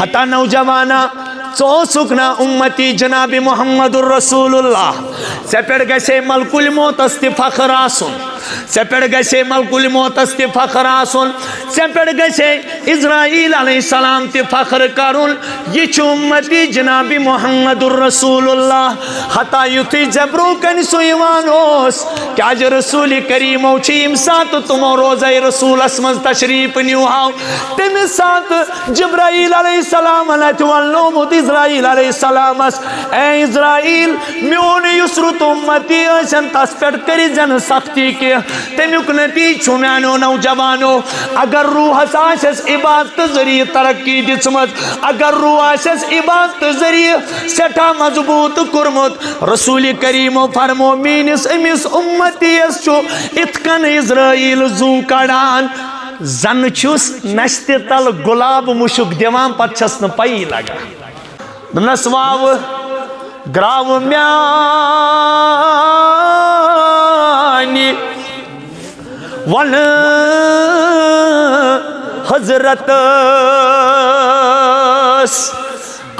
ہتا نوجوانا ژو سکنا امتی جناب محمد الرسول اللہ سے پیڑ گسے ملک الموت است فخر آسن سے پیڑ گسے ملک الموت است فخر آسن سے پیڑ گسے اسرائیل علیہ السلام تی فخر کرن یہ چھ امتی جناب محمد الرسول اللہ ہتا یوتی جبرو کن سویوانوس کیا جو رسول کریم اوچی امسات تمو روزہ رسول اسمز تشریف نیوہاو تم سات جبرائیل علیہ السلام علیہ والنومت اسرائیل علیہ السلام اس اے اسرائیل میون یسرت امتی ایسن تس پیٹ کری جن سختی کے تمیک نتی چھومیانو نوجوانو اگر روح آسس عبادت ذریعہ ترقی دسمت اگر روح آسس عبادت ذریعہ سٹھا مضبوط کرمت رسول کریم فرمو مینس امس امتی اس چھو اتکن اسرائیل زو کڑان زن چھس نشت تل گلاب مشک دیوان پت چھس نپائی لگا نسواو گراو میانی ون حضرت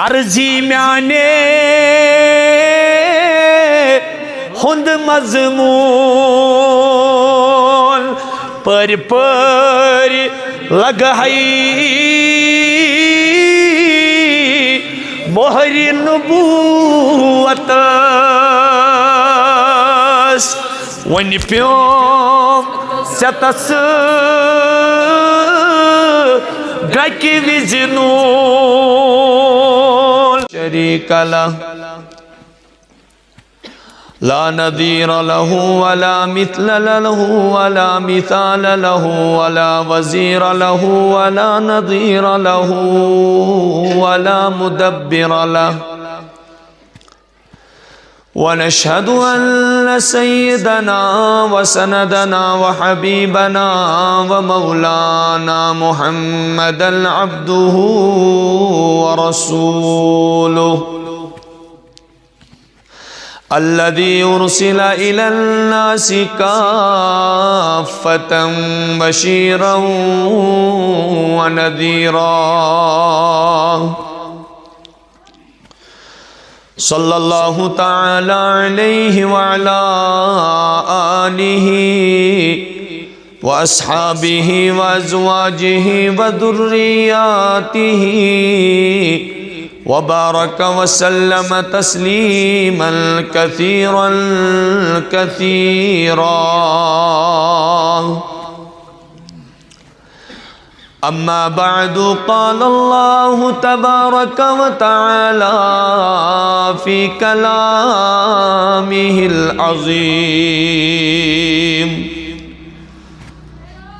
عرضی میانے ہند مضمون پر پر لگائی مہر نبوت ون پیوم ستس گکی وزنون شریک لہ لا نظیر له ولا مثل له ولا مثال له ولا وزیر له ولا نظیر له ولا مدبر له ونشهد أن سيدنا وسندنا وحبيبنا ومولانا محمدا عبده ورسوله الذي أرسل إلى الناس كافة بشيرا ونذيرا صلى الله تعالى عليه وعلى آله وأصحابه وأزواجه وذرياته وبارك وسلم تسليما كثيرا كثيرا أما بعد قال الله تبارك وتعالى في كلامه العظيم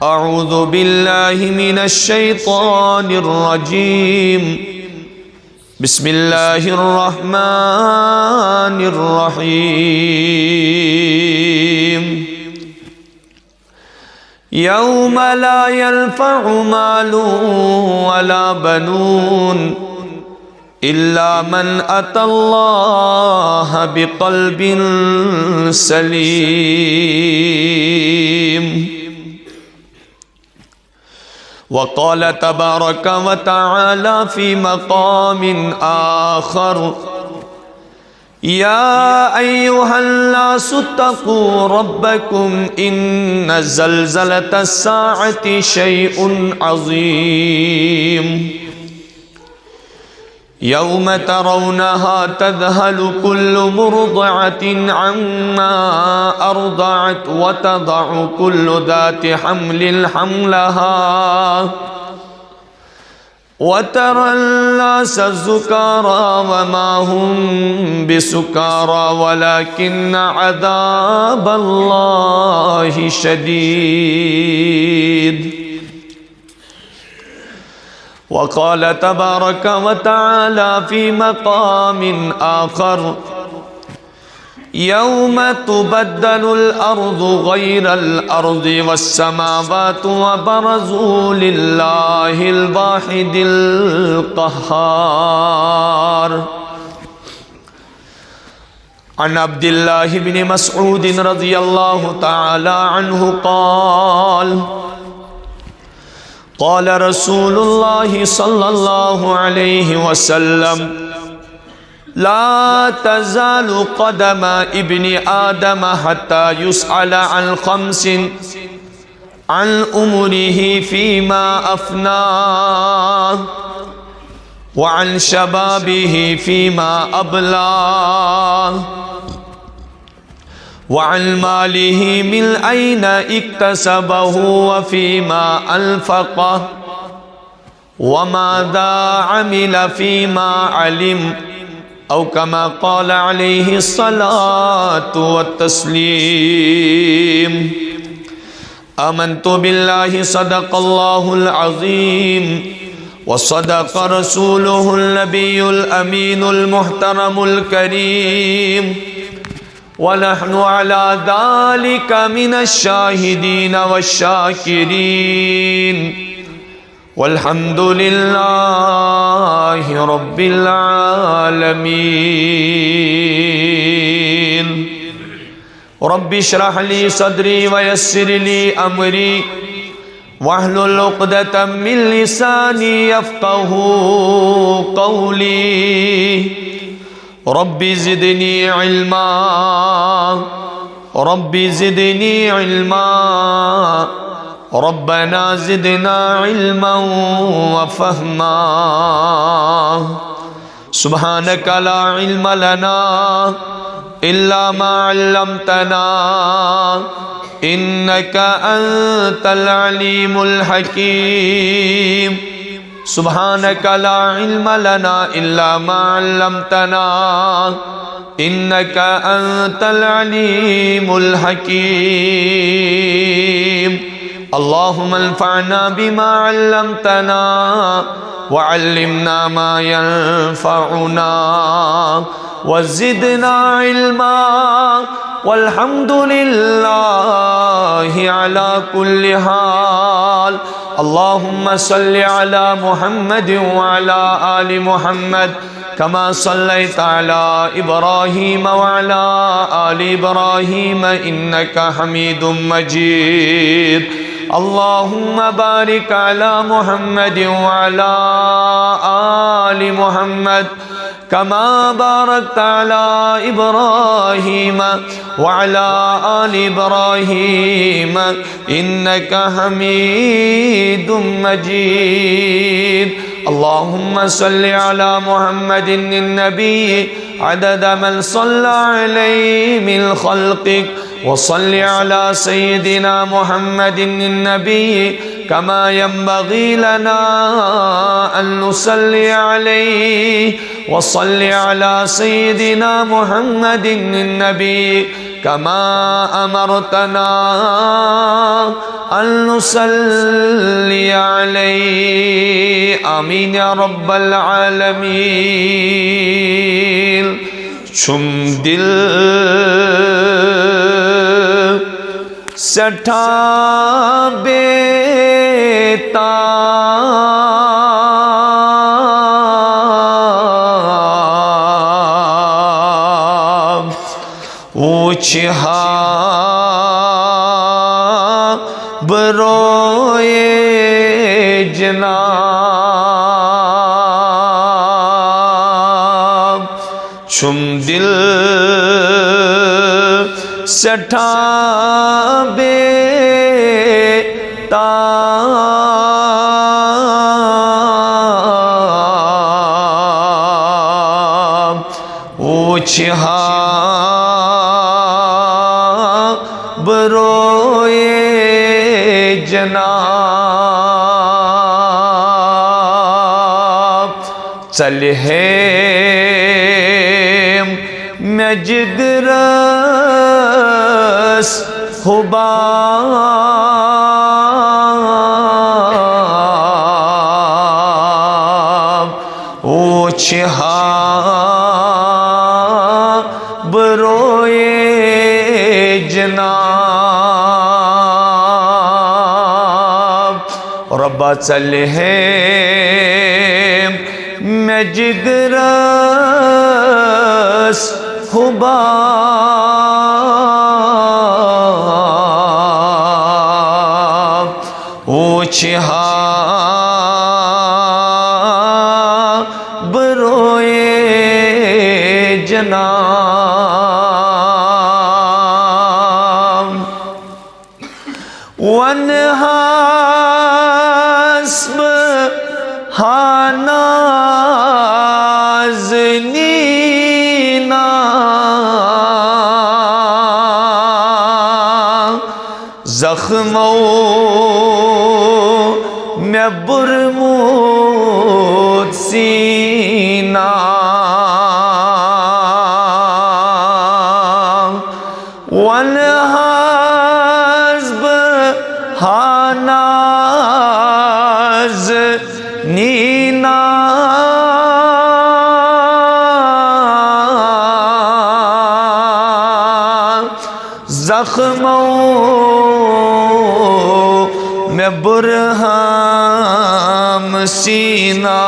أعوذ بالله من الشيطان الرجيم بسم الله الرحمن الرحيم يوم لا ينفع مال ولا بنون إلا من أتى الله بقلب سليم وقال تبارك وتعالى في مقام آخر يا أيها الناس اتقوا ربكم إن زلزلة الساعة شيء عظيم يوم ترونها تذهل كل مرضعة عما أرضعت وتضع كل ذات حمل حملها وترى الناس سكارى وما هم بسكارى ولكن عذاب الله شديد وقال تبارك وتعالى في مقام آخر يوم تبدل الأرض غير الأرض والسماوات وبرزوا لله الواحد القهار عن عبد الله بن مسعود رضي الله تعالى عنه قال قال رسول الله صلى الله عليه وسلم لا تزال قدم ابن آدم حتى يسأل عن خمس عن عمره فيما أفناه وعن شبابه فيما أبلاه وعن ماله من أين اكتسبه وفيما أنفقه وماذا عمل فيما علم أو كما قال عليه الصلاة والتسليم آمنت بالله صدق الله العظيم وصدق رسوله النبي الأمين المحترم الكريم ونحن على ذلك من الشاهدين والشاكرين والحمد لله رب العالمين رب اشرح لي صدري ويسر لي أمري واحلل عقدة من لساني يفقه قولي رب زدني علما رب زدني علما ربنا زدنا علما وفهما سبحانك لا علم لنا إلا ما علمتنا إنك أنت العليم الحكيم سبحانك لا علم لنا إلا ما علمتنا إنك أنت العليم الحكيم اللهم انفعنا بما علمتنا وعلمنا ما ينفعنا وزدنا علما والحمد لله على كل حال اللهم صل على محمد وعلى آل محمد كما صليت على إبراهيم وعلى آل إبراهيم إنك حميد مجيد اللهم بارك على محمد وعلى آل محمد كما باركت على إبراهيم وعلى آل إبراهيم إنك حميد مجيد اللهم صل على محمد النبي عدد من صلى عليه من خلقك وصل على سيدنا محمد النبي كما ينبغي لنا أن نصلي عليه وصل على سيدنا محمد النبي كما أمرتنا أن نصلي عليه آمين يا رب العالمين چم دل سٹھا بیتاب اوچھا بروئے جناب چم دل سٹھا بیتاب اوچھا بروئے جناب چلے میں جگرس حباب اوچھا بروئے جناب ربا چلے میں جگرس حباب اوچھا بروئے جناب ونحاسب نازنینا زخموں میں برمود سینہ ونحاسب نازنینا زخموں میں برہم سینہ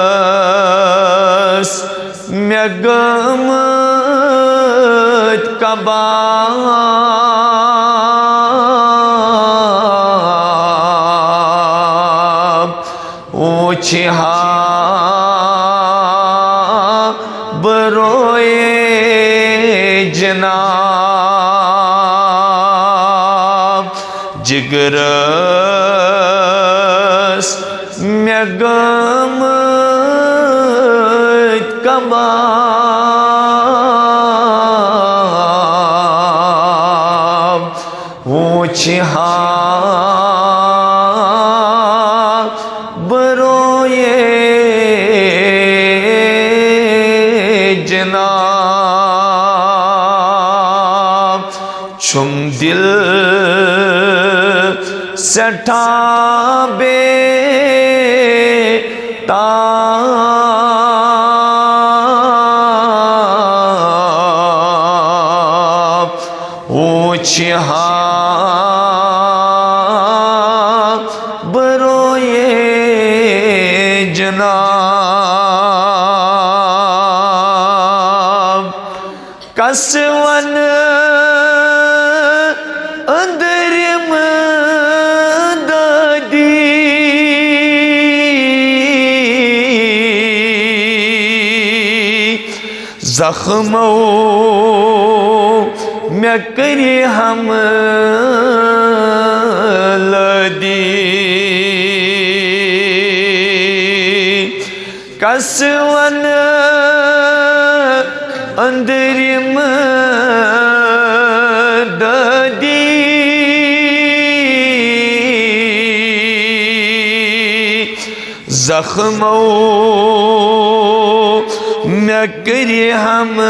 جگرس میں گمت کباب اوچھا بروئے جناب جگرس میں گمت کباب اوچھا بروئے جناب چم دل سٹھا بے تاب اوچھا بروئے جناب کسون اندرم دادی زخموں میں کری ہم لدی کسون اندرم دادی زخموں میں کری ہم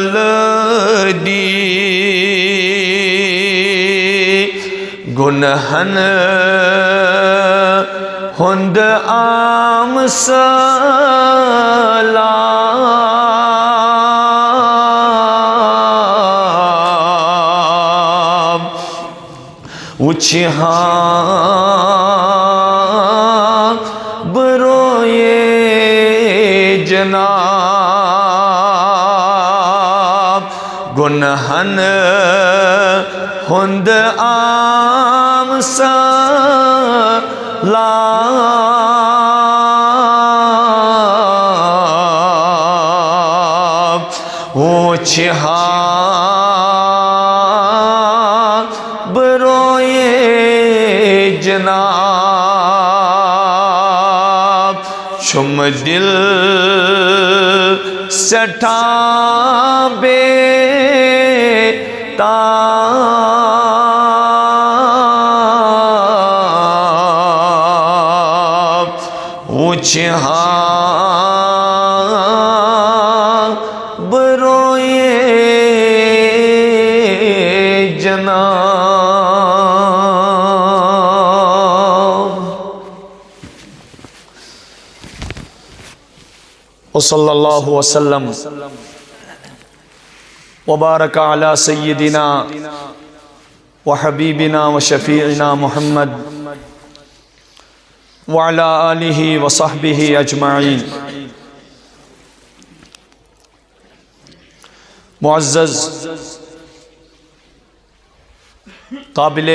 لدی گنہن ہند عام سلام اوچھا بروئے جناب گنہن ہند عام سلام اوچھا بروئے جناب چم دل سٹھا بے تاب اوچھا بروئے جناب وصلی اللہ وسلم وبارک علی سیدنا وحبیبنا وشفیعنا محمد وعلى آلہ وصحبہ اجمعین. معزز قابل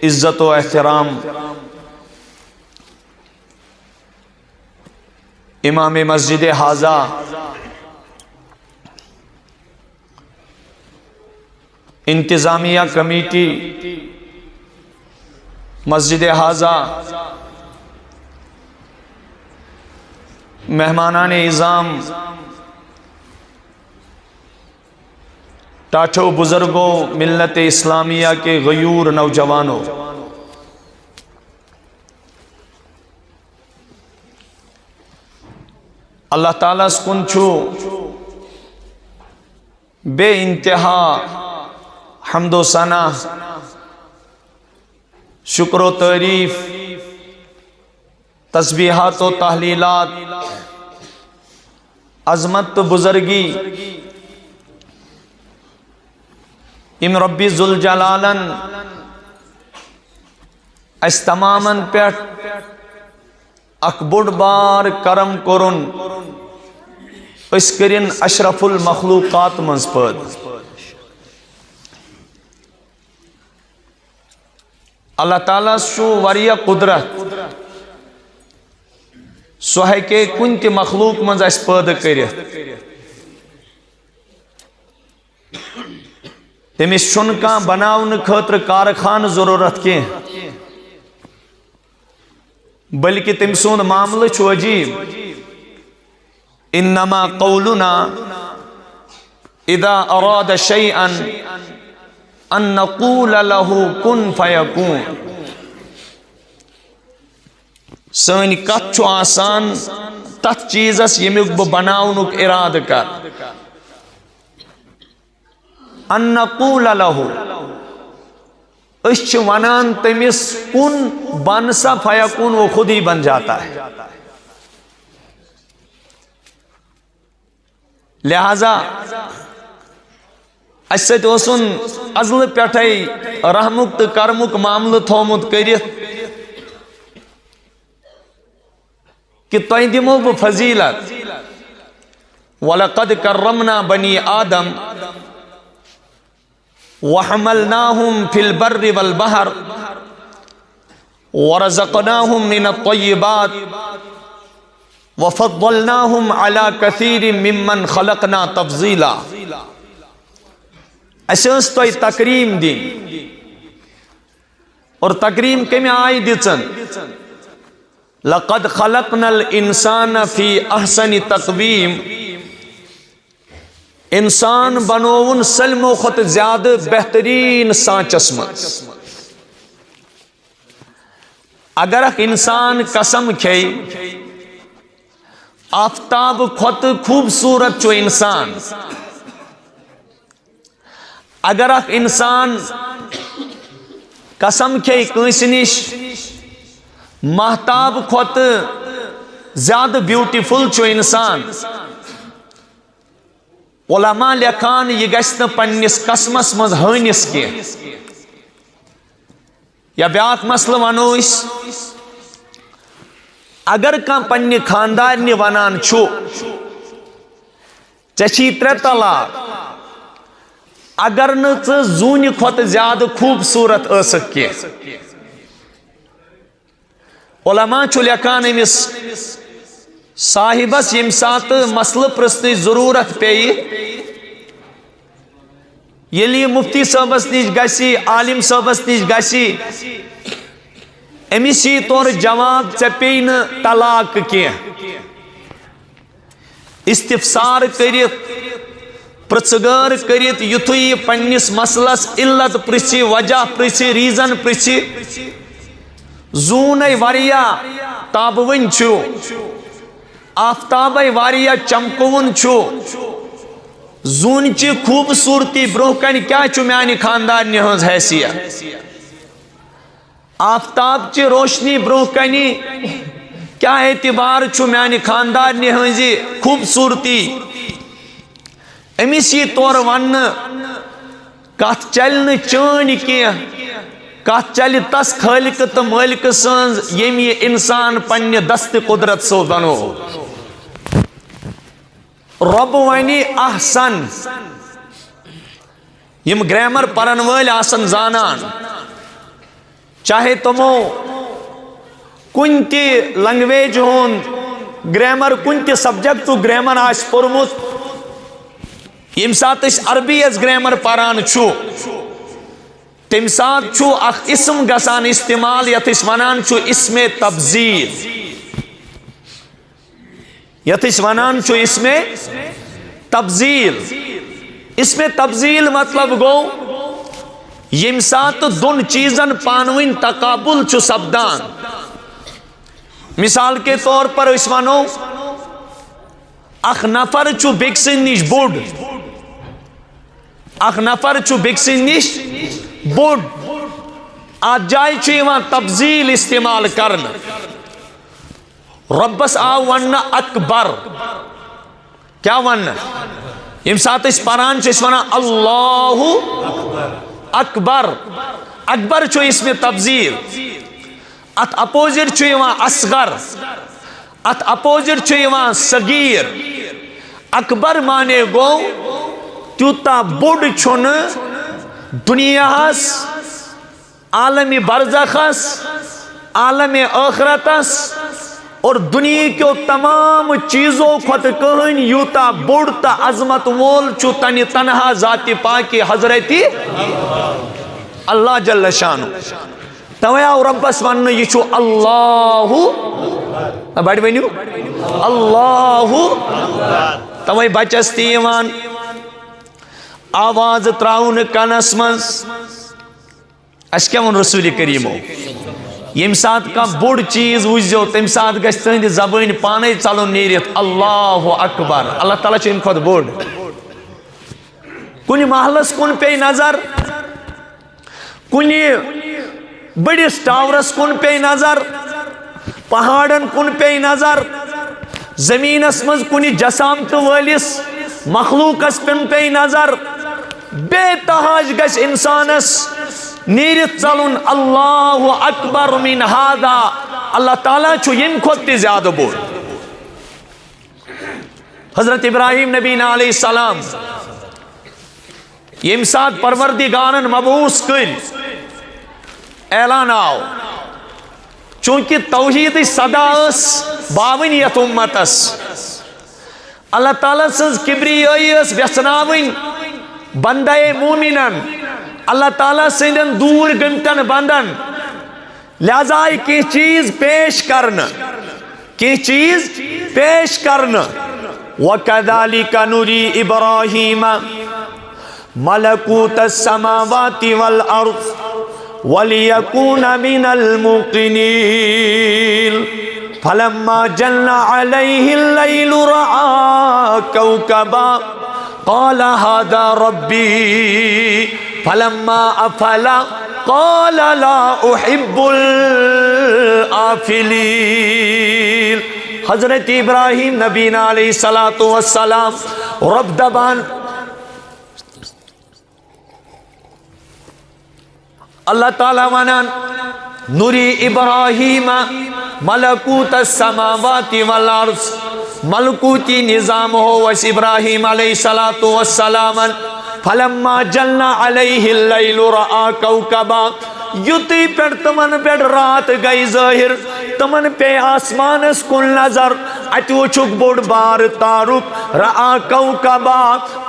عزت و احترام امام مسجد حاضہ انتظامیہ کمیٹی مسجد حاضہ، مہمانان اعظام، ٹاٹھو بزرگوں، ملت اسلامیہ کے غیور نوجوانوں، اللہ تعالیٰ سکن چھو بے انتہا حمد و ثنا، شکر و تعریف، تسبیحات و تحلیلات، عظمت و بزرگی ام ربی ذوالجلالن اس تمامن پیٹ اک بڑ بار کرم کرن اس کرن اشرف المخلوقات منز پد۔ اللہ تعالیٰ شو واریہ قدرت، سو ہے کہ کن تی مخلوق منز اس پد کرت، تمس چھن کان بناون خاطر کارخان ضرورت کی، بلکہ تم سون معاملہ چھو عجیب۔ انما قولنا اذا اراد شيئا ان نقول له کن فیکون۔ سن کت چھو آسان تت چیزس یمیک بہ بناونک اراد کر، ان نقول له اس ونان تمس کن بن سا فیکون، وہ خود ہی بن جاتا ہے۔ لہذا اس سے تو سن ازل پیٹھائی رحمک تو کرمک معاملہ تھومت کرت کہ توئی دمو بہ فضیلت۔ وَلَقَدْ كَرَّمْنَا بَنِي آدَمَ وَحَمَلْنَاهُمْ فِي الْبَرِّ وَالْبَحْرِ وَرَزَقْنَاهُمْ مِنَ الطَّيِّبَاتِ وَفَضَّلْنَاهُمْ عَلَى كَثِيرٍ مِّمَّنْ خَلَقْنَا تَفْضِيلًا۔ اساس تو تکریم دی، اور تکریم کمی آئی دِژن؟ لَقَدْ خَلَقْنَا الْإِنسَانَ فِي أَحْسَنِ تَقْوِيمٍ۔ انسان بنوون سلمو خط زیادہ بہترین سانچس مز۔ اگر اک انسان قسم کھئی آفتاب کھت خوبصورت چو انسان، اگر اک انسان قسم کھئی کنس نش مہتاب کھت زیادہ بیوٹیفل چو انسان، علماء لکھان یہ گژھِ نہٕ پننس قسمس مز ہٲنس کی۔ یا بیاکھ مسئلہ ونو اس، اگر کان پننہِ خاندارنہِ ونان چھُ ژےٚ چھی 3 طلاق اگر نہٕ ژٕ زوٗنہِ کھۄتہٕ زیادٕ خوٗبصوٗرت ٲسکھ کینٛہہ، علماء چھُ لیکھان أمِس صاحبس ییٚمہِ ساتہٕ مسلہٕ پرژھنٕچ ضروٗرت پیٚیہِ، ییٚلہِ یہِ مفتی صٲبس نِش گژھِ، عالم صٲبس نِش گژھِ، أمِس یی تورٕ جواب ژےٚ پیٚیہِ نہٕ طلاق کینٛہہ۔ استفسار کٔرِتھ، پرژھگٲر کٔرِتھ، یُتھُے یہِ پننِس مسلس علت پرژھِ، وجہ پرژھِ، ریزن پرژھِ، زوٗنے واریاہ تابوٕنۍ چھُ، آفتابے واریاہ چمکوُن چھُ، زوٗنچہِ خوٗبصوٗرتی برونٛہہ کنہِ کیٛاہ چھُ میانہِ خاندارنہِ ہٕنٛز حیثیت؟ آفتاب چہِ روشنی برونٛہہ کنہِ کیا اعتبار چھُ میانہِ خاندارنہِ ہٕنٛزِ خوٗبصوٗرتی؟ أمِس یی تورٕ وننہٕ کتھ چلہِ نہٕ چٲنۍ کینٛہہ، کتھ چلہِ تس خٲلقہٕ تہٕ مٲلکہٕ سٕنٛز ییٚمۍ یہِ انسان پننہِ دستہِ قدرت سۭتۍ بنوو۔ رب ونہِ احسن، یم گرامر پرن ول آسن زانان چاہے تمو کن تی لنگویج ہون گرامر کن تی سبجیکٹ گرامر آس پورمت یم سات اس عربی اس گرامر پران چھو تم سات چھو اخ اسم گسان استعمال یت اس ونان چھو اسم تبذیل یت اس ونان چھو اسم تبذیل اسم تبذیل مطلب گو یم سات دون چیزن پانوین تقابل چھو سبدان مثال کے طور پر اس ونو اخ نفر چھو بکسن نش بوڑ اخ نفر چھو بکسن نش بوڑ آج جائے چھو یوان تبذیل استعمال کرنا ربس آو وننا اکبر کیا وننا یم سات اس پران چھو اس وننا اللہ اکبر اکبر چھو اس میں تبذیل ات اپوزر چھو یوان اصغر ات اپوزر چھو یوان صغیر اکبر مانے گو تیوتا بوڑ چھن دنیا ہس عالم برزخ ہس عالم آخرت ہس اور دنیا کے تمام چیزوں کھت کہن یوتا بوڑ تا عظمت وول چھو تنی تنہا ذات پاکی حضرتی اللہ جل شانو تویا ربس ون یہ چھو اللہ بڑ ونیو اللہ توے بچس تیوان آواز تراؤن کنس منز اس کیا ون رسول کریمو یم سات کا بوڑ چیز وجو تم سات گژھِ تہندِ زبان پانے ژلُن نیرِتھ اللہ اکبر اللہ تعالیٰ چھُ امہِ کھۄتہٕ بوڑ کُنہِ محلس کُن پے نظر کُنہِ بڑس ٹاورس کُن پے نظر پہاڑن کُن پے نظر زمینس مز کُنہِ جسامت وٲلِس مخلوقس پے نظر بے تحاش گژھِ انسانس نیرت ژلُن اللہ اکبر من ہادا اللہ تعالیٰ چھُ ییٚمہِ کھۄتہٕ تہِ زیادٕ بوڑ حضرت ابراہیم نبی علیہ السلام ییٚمہِ ساتہٕ پروردگارن مبعوث کٔرۍ اعلان آو چونکہ توحید صدا ٲس باوٕنۍ یتھ اُمتس اللہ تعالیٰ سٕنٛز کبریٲیی ٲس ویژھناوٕنۍ بندے مومنن اللہ تعالیٰ سندن دور گمتن بندن لہذا کی چیز پیش کرنا کی چیز پیش کرنا وَكَذَلِكَ نُرِي إِبْرَاهِيمَ مَلَكُوتَ السَّمَاوَاتِ وَالْأَرْضِ وَلِيَكُونَ مِنَ الْمُوقِنِينَ فَلَمَّا جَنَّ عَلَيْهِ اللَّيْلُ رَأَىٰ كَوْكَبًا قال هذا ربي فلما أفل قال لا أحب الآفلين حضرت ابراہیم نبی علیہ السلام رب دبان اللہ تعالیٰ ونان نوری ابراہیم ملکوت السماوات والارض ملکوتی نظام ہو وس ابراہیم علیہ السلام فلما جلنا علیہ اللیل رآ کوکبا یتی پیڑ تمن پیڑ رات گئی ظاہر تمن پہ آسمانس کن نظر اتو چھک بوڑ بار تارک رآ کوکبا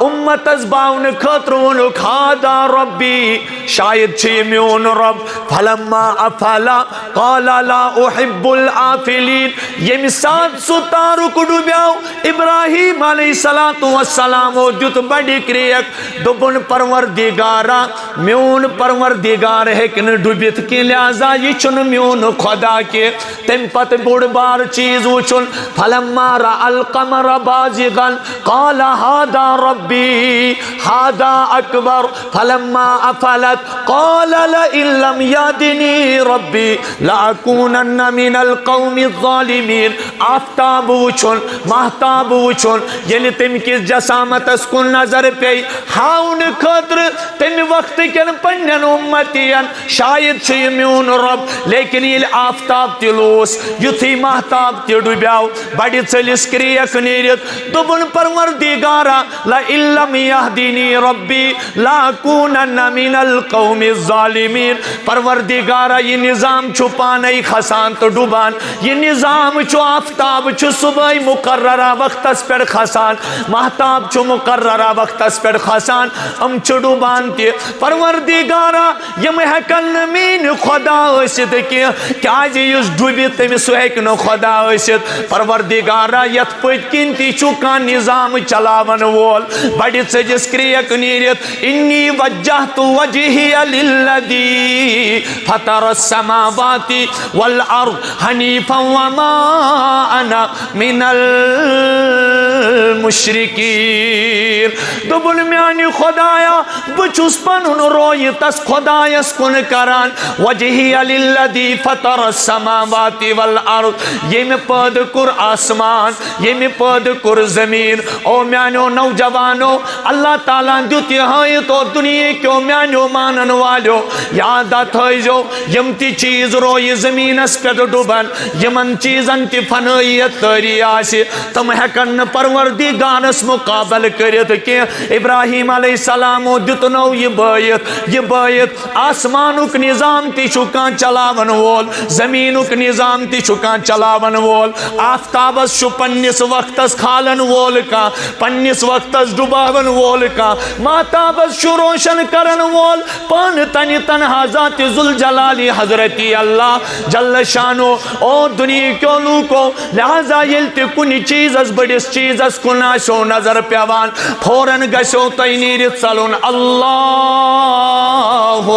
امتس باون خطرون کھادا ربی شاید چھ میون رب فلما افلا قال لا احب الآفلین یم سات سو تارک ڈوبیاو ابراہیم علیہ السلام و دیت بڑی کریک دبن پروردگارا میون پروردگار ہے کن ڈوبیت کی لہذا یہ چن میون خدا کے تم پت بوڑ بار چیز وچن فلما رأى القمر بازغا قال هذا ربي هذا أكبر فلما أفلت قال لئن لم يهدني ربي لأكونن من القوم الظالمين آفتاب وچن مہتاب وچن یعنی تم کس جسامت اسکن نظر پہ ہاؤن خطر تم وقت کن پنن امتین شاید چھ میون رب لیکن یہ آفتاب تلوس یتھی مہتاب تی ڈوبیاو بڑی ژٔلِس کرٛیک نیٖرِتھ دوٚپُن پروردِگارا لئن لم یہدینی ربی لاکونن من القوم الظالمین پروردگارا یہ نظام چھو پانے کھسان تو ڈوبان یہ نظام چھو آفتاب چھو صبح مقررہ وقت اس پر کھسان مہتاب چھو مقررہ وقت اس پر کھسان ہم چھو ڈوبان تی پروردگارا یہ محکن مین خدا اسد کیا جی یس ڈوبی تمی سوہکن خدا اسد پروردگارا یت پتکن تی چھو کان نظام چلاون وول بڑی سجس کریک نیرت انی وجہت وجہی للذی فطر السماوات والارض حنیفا وما انا من المشرکین دوبن میانی خدایا بچوس پنن روی تس خدایس کن کران وجہی للذی فطر السماوات والارض یہ میں پد کر آسمان یہ میں پد کر زمین او میانو نوجوانو اللہ تعالیٰ دیت یہ تو دنیا کیوں میانو مانن والو یادت ہے جو یم تی چیز روی زمین اس پہ ڈوبن یمن چیزن تی فنائیت تاری آسی تم ہکن پروردگارس مقابل کرت کہ ابراہیم علیہ السلام دیتنو یہ بایت آسمانک نظام تی چکان چلاون وول زمینک نظام تی چکان چلاون وول آفتابس شو پنیس وقتس کھالن وول کا پنیس وقتس ڈوباون وول کا ماتابس شو روشن کرن وول پان تنی تنہا ذات ذوالجلالی حضرتی اللہ جل شانو او دنیا کیوں لوکو لہذا یلتی کنی چیز اس بڑیس چیز اس کناشو نظر پیوان فوراں گشو تینیرت سلون اللہ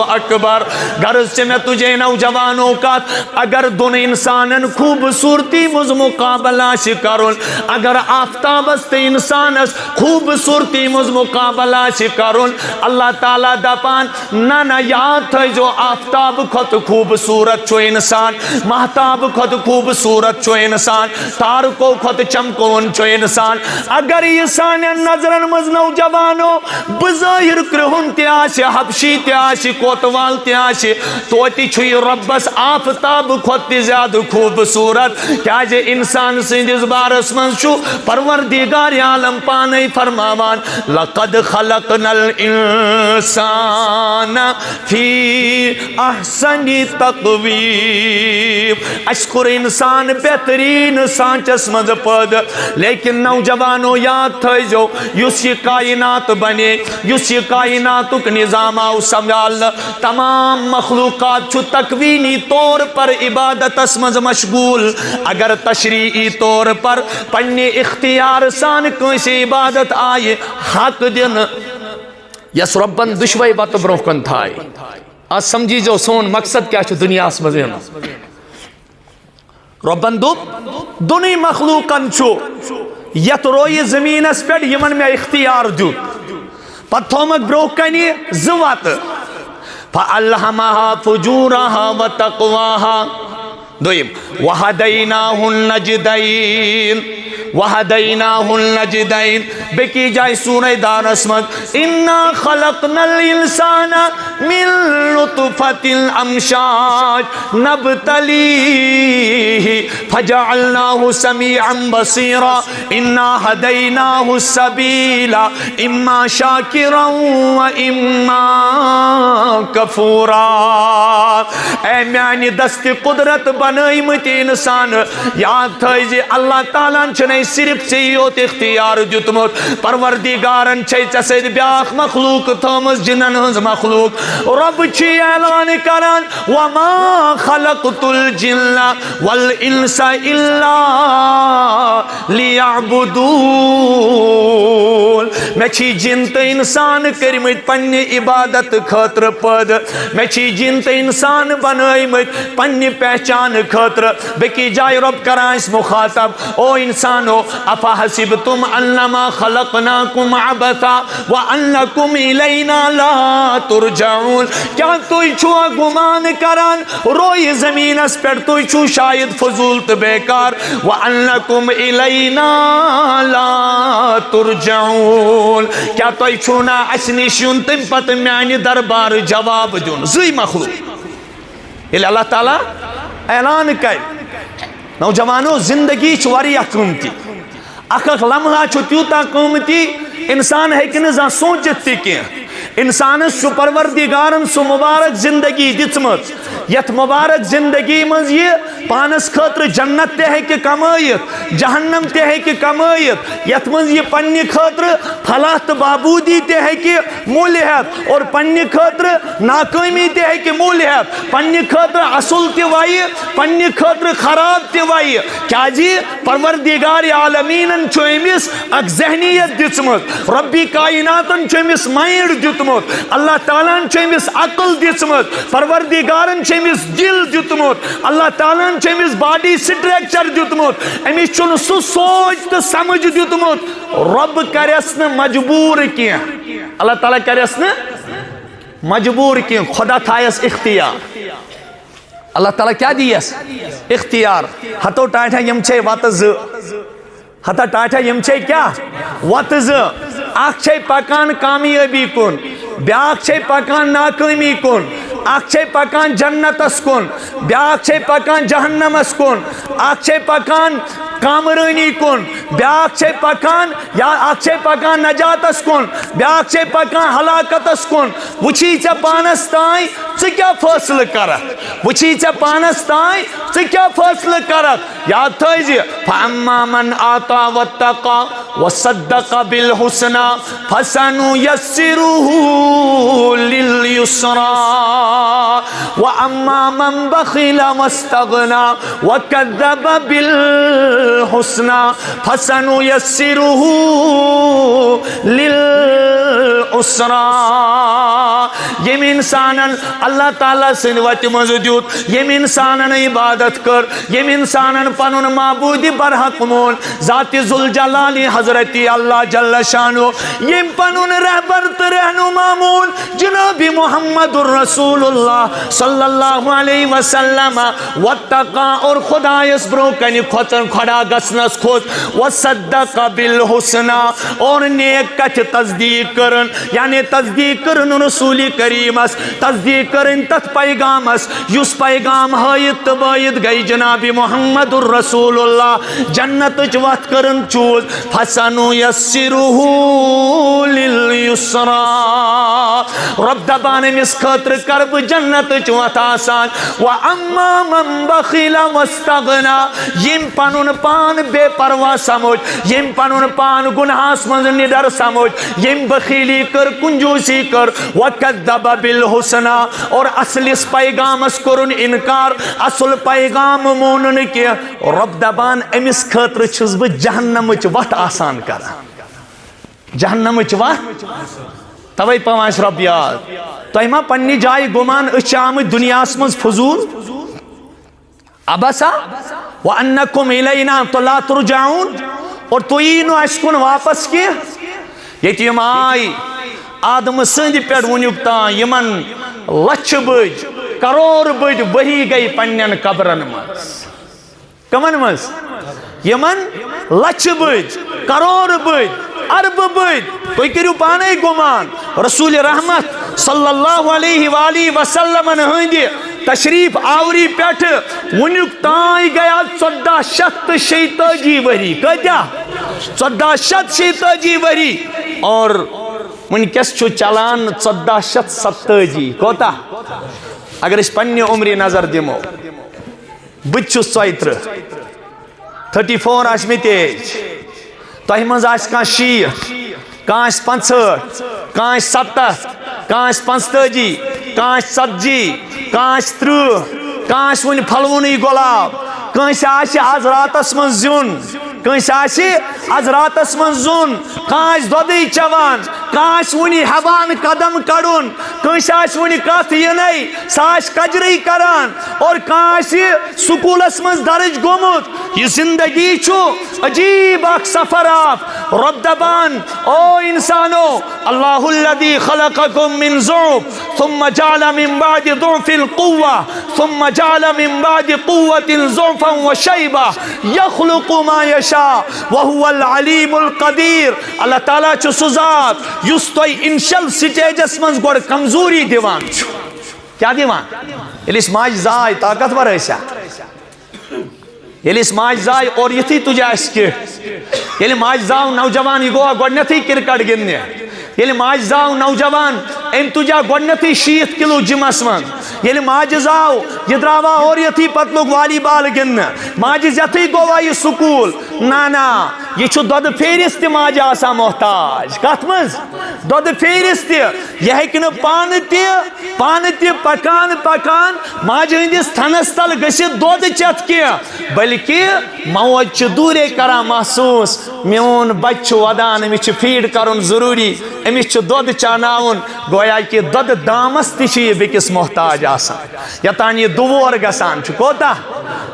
اکبر غرض سے میں تجھے نوجوانوں کا اگر دون انسانن خوبصورتی مز مقابلہ شکرون اگر آفتاب است انسان اس خوبصورتی مز مقابلہ شکرون اللہ تعالیٰ دپان نا یاد ہے جو آفتاب خود خوبصورت چھو انسان مہتاب خود خوبصورت چھو انسان تارکو خود چمکون چھو انسان اگر یہ سانے نظرن مز نوجوانو بظاہر کرہن تیاشی حبشی تیاشی کوتوال تیاشی توتی چھوئی ربس آفتاب خود زیادہ خوبصورت کیا جے انسان سندس بارس من شو پروردگار عالم پانے فرماوان لقد خلقنا الانسان فی احسن تقویم اشکر انسان بہترین سانچس مز پد لیکن نوجوانو یاد تھے جو یس یہ کائنات بنے یس یہ کائناتک نظام آو سمجھال تمام مخلوقات چھو تکوینی طور پر عبادت اسمز مشغول اگر تشریعی طور پر پنی اختیار سان کوئی عبادت آئے حق دن یس ربن دشوئی بات برونف کن تھائی آج سمجھی جو سون مقصد کیا چھو دنیا اسمز ہے ربن دوب دنی مخلوقن چھو یت روی زمین اس پیڑ یمن میں اختیار جو پتھومک بروکنی زوات فَأَلْهَمَهَا فُجُورَهَا وَتَقْوَاهَا دویم وَهَدَيْنَاهُ النَّجْدَيْنِ وَهَدَيْنَاهُ النَّجْدَيْنِ بکی جائے سورہ دار اسمد اِنَّا خَلَقْنَا الْإِنسَانَ مِن لُطْفَةِ الْأَمْشَاجِ نَبْتَلِيهِ فَجَعَلْنَاهُ سَمِيعًا بَصِيرًا اِنَّا هَدَيْنَاهُ السَّبِيلَ إِمَّا شَاكِرًا وَإِمَّا كَفُورًا اے میانی دست قدرت بنائیمت انسان یاد تھائیزی اللہ تعالیٰ چھنے صرف چیوت اختیار جتمت پروردگارن چھے چسید بیاخ مخلوق تھومس جنن ہنز مخلوق رب چھی اعلان کران وَمَا خَلَقْتُ الْجِنَّ وَالْإِنسَ إِلَّا لِيَعْبُدُونَ میں چھی جنت انسان کرمت پنی عبادت خطر پد میں چھی جنت انسان بنائیمت پنی پہچان خطر بکی جائے رب کرائس مخاطب او انسانو افا حسبتم انما خلقناکم عبثا وانکم الینا لا ترجعون کیا توی چھو گمان کران روی زمین اس پر توی چھو شاید فضولت بیکار وانکم الینا لا ترجعون کیا توی چھونا اسنی شون تم پت میانی دربار جواب جون زی مخلوق اللہ تعالیٰ اعلان کر نوجوانو زندگی واریاہ قیمتی اکھ لمحہ تیوتا قیمتی انسان ہیکہ نہ زانہہ سوچت تہ کینہہ انسانس چھ پروردگارن سو مبارک زندگی دژمٕژ یتھ مبارک زندگی مز یہ پانس خاطر جنت تہ ہیکہ کمائیت جہنم تہ ہیکہ کمائیت یتھ مز یہ پنہ خاطر فلاح تہ بابودی تہ ہیکہ مول ہیت اور پنہ خاطر ناکامی تہ ہیکہ مول ہیت پنہ خاطر اصل تہ وایہ پنہ خاطر خراب تہ وایہ کیازِ پروردگار عالمینن چھ امس اک ذہنیت دژمٕژ ربی کائناتن چھ امس مائنڈ دیتمت اللہ تعالیٰ چھ امس عقل دژمٕژ پروردگارن چھ امس دل دیتمت اللہ تعالیٰ چھ امس باڈی سٹرکچر دیتمت امس چھن سہ سوچ تو سمجھ دیتمت رب کرس نہ مجبور کینٛہہ اللہ تعالیٰ کرس نہ مجبور کینٛہہ خدا تھایس اختیار اللہ تعالیٰ کیا دیس اختیار ہتو ٹاٹھا یم چھے وات ز ہتا ٹاٹھا یم چھے کیا وات ز اکھ چھے پکان کامیابی کن بیاکھ چھے پکان ناکامی کن اکھ چھے پکان جنتس کن بیاکھ چھے پکان جہنمس کن اکھ چھے پکان کامرانی کن بیاکھ چھے پکان یا اکھ چھے پکان نجاتس کن بیاکھ چھے پکان ہلاکتس کن وچھی ژے پانس تائیں ژٕ کیا فٲصلہٕ کرکھ وچھی ژے پانس تائیں ژٕ کیا فٲصلہٕ کرکھ یاد تھٲیزِ فَأَمَّا مَنْ آتَى وَاتَّقَى وَصَدَّقَ بِالْحُسْنَى فَسَنُيَسِّرُهُ لِلْيُسْرَى وَأَمَّا مَنْ بَخِلَ وَاسْتَغْنَى وَكَذَّبَ بِالْحُسْنَى فَسَنُيَسِّرُهُ لِلْعُسْرَى یم انسانن اللہ تعالیٰ سن وتہ مز دیت یم انسانن عبادت کر یم انسانن پنن معبود برحق مون ذات ذوالجلال حضرت اللہ جل شانو یم پنن رہبر تو رہنما مون جناب محمد الرسول اللہ صلی اللہ علیہ وسلم واتقا اور خدایس برو کنی کھڑا گسنس کھوت وصدق بالحسنى اور نیک کچھ تصدیق کرن یعنی تصدیق کرن رسول کریمس تصدیق کرن تت پیغامس یس پیغام ہائیت تبایت گئی جناب محمد الرسول اللہ جنت وقت کرن چوز فَسَنُيَسِّرُهُ لِلْيُسْرَى رب دبان مس خاطر کرب جنت وقت آسان وَأَمَّا مَنْ بَخِلَ وَاسْتَغْنَى یم پنن پان بے پرواہ سمجھ یم پنن پان گناہس من نڈر سمجھ یم بخیلی کر کنجوسی کر وَكَذَّبَ بِالْحُسْنَى اور اصلس پیغامس کرن انکار اصل پیغام مونن کی رب دبان امس خاطر چھس بہ جہنمچ وت آسان کران جہنمچ وت توے پانچ رب یاد تہ ما پنہ جائے گمان أسۍ چھِ آمٕتۍ دنیاہس منٛز فضول ابسا وانکم الینا لا ترجعون اور تُہۍ یی نہٕ اَسہِ کُن واپس کینٛہہ ییٚتہِ یِم آے آدم سٕنٛدِ پٮ۪ٹھ وُنیُک تام یمن لچھ بٔدۍ کرور بٔدۍ ؤری گٔے پننٮ۪ن قبرن منٛز کمن منٛز یمن لچھ بٔدۍ کرور بٔدۍ اربہٕ بٔدۍ تُہۍ کٔرِو پانے گمان رسول رحمت صلی اللہ علیہ وآلہ وسلم ہندِ تشریف آوری پٮ۪ٹھ وُنیُک تام گیا 1486 ؤری کۭتیاہ 1486 ؤری اور ونکس چھُ چلان 1470 کوتاہ اگر اس پننہِ عمرِ نظر دمو بہٕ چھُس 34 آسہِ مےٚ تہِ ایج تۄہہِ منٛز آسہِ کانٛہہ 60 کانٛہہ آسہِ 65 کانٛہہ آسہِ 70 کانٛہہ آسہِ 45 کانٛہہ آسہِ 40 کانٛہہ آسہِ 30 کانٛہہ آسہِ وُنہِ پھلوُنٕے گۄلاب کٲنٛسہِ آسہِ آز راتس منٛز زیُن کٲنٛسہِ آسہِ آز راتس منٛز زیُن کانٛہہ آسہِ دۄدٕے چٮ۪وان کانٛہہ آسہِ وُنہِ ہٮ۪وان قدم کڑُن کٲنٛسہِ آسہِ وُنہِ کتھ یِنَے سُہ آسہِ کجرٕے کران اور کانٛہہ آسہِ سکوٗلس منٛز درٕج گوٚمُت یہ زندگی چھُ عجیب اکھ سفر اکھ رب دپان او انسانو اللہ الذی خلقکم من ضعف ثم جعل من بعد ضعف قوة ثم جعل من بعد قوة ضعفا وشیبہ یخلق ما یشاء وهو العلیم القدیر اللہ تعالیٰ چھُ سُہ ذات یُس تۄہہِ انشل سٹیجس منٛز گۄڈٕ کمزوری دِوان چھُ کیٛاہ دِوان ییٚلہِ أسۍ ماجہِ زاے طاقتور ٲسیا ییٚلہِ أسۍ ماجہِ زاے اور یِتھُے تُجہِ اَسہِ کِٹھ ییٚلہِ ماجہِ زاو نوجوان یہِ گوٚوا گۄڈنٮ۪تھٕے کِرکٹ گِنٛدنہِ ییٚلہِ ماجہِ زاو نوجوان أمۍ تُجا گۄڈنٮ۪تھٕے 60 کِلوٗ جِمس منٛز ییٚلہِ ماجہِ زاو یہِ درٛاوا اور یِتھُے پتہٕ لوٚگ والی بال گِنٛدنہٕ ماجہِ زٮ۪تھٕے گوٚوا یہِ سکوٗل نہ یہِ چھُ دۄدٕ پھیرِس تہِ ماجہِ آسان محتاج کتھ منٛز دۄدٕ پھیرِس تہِ یہِ ہیٚکہِ نہٕ پانہٕ تہِ پکان ماجہِ ہٕنٛدِس تھنس تل گٔژھِتھ دۄد چٮ۪تھ کینٛہہ بلکہِ موج چھِ دوٗرے کران محسوٗس میون بچہِ چھُ ودان أمِس چھُ فیٖڈ کرُن ضروٗری أمِس چھُ دۄد چاناوُن گویا کہِ دۄدٕ دامس تہِ چھُ یہِ بیٚکِس محتاج آسان یوٚتانۍ یہِ دُوور گژھان چھُ کوتاہ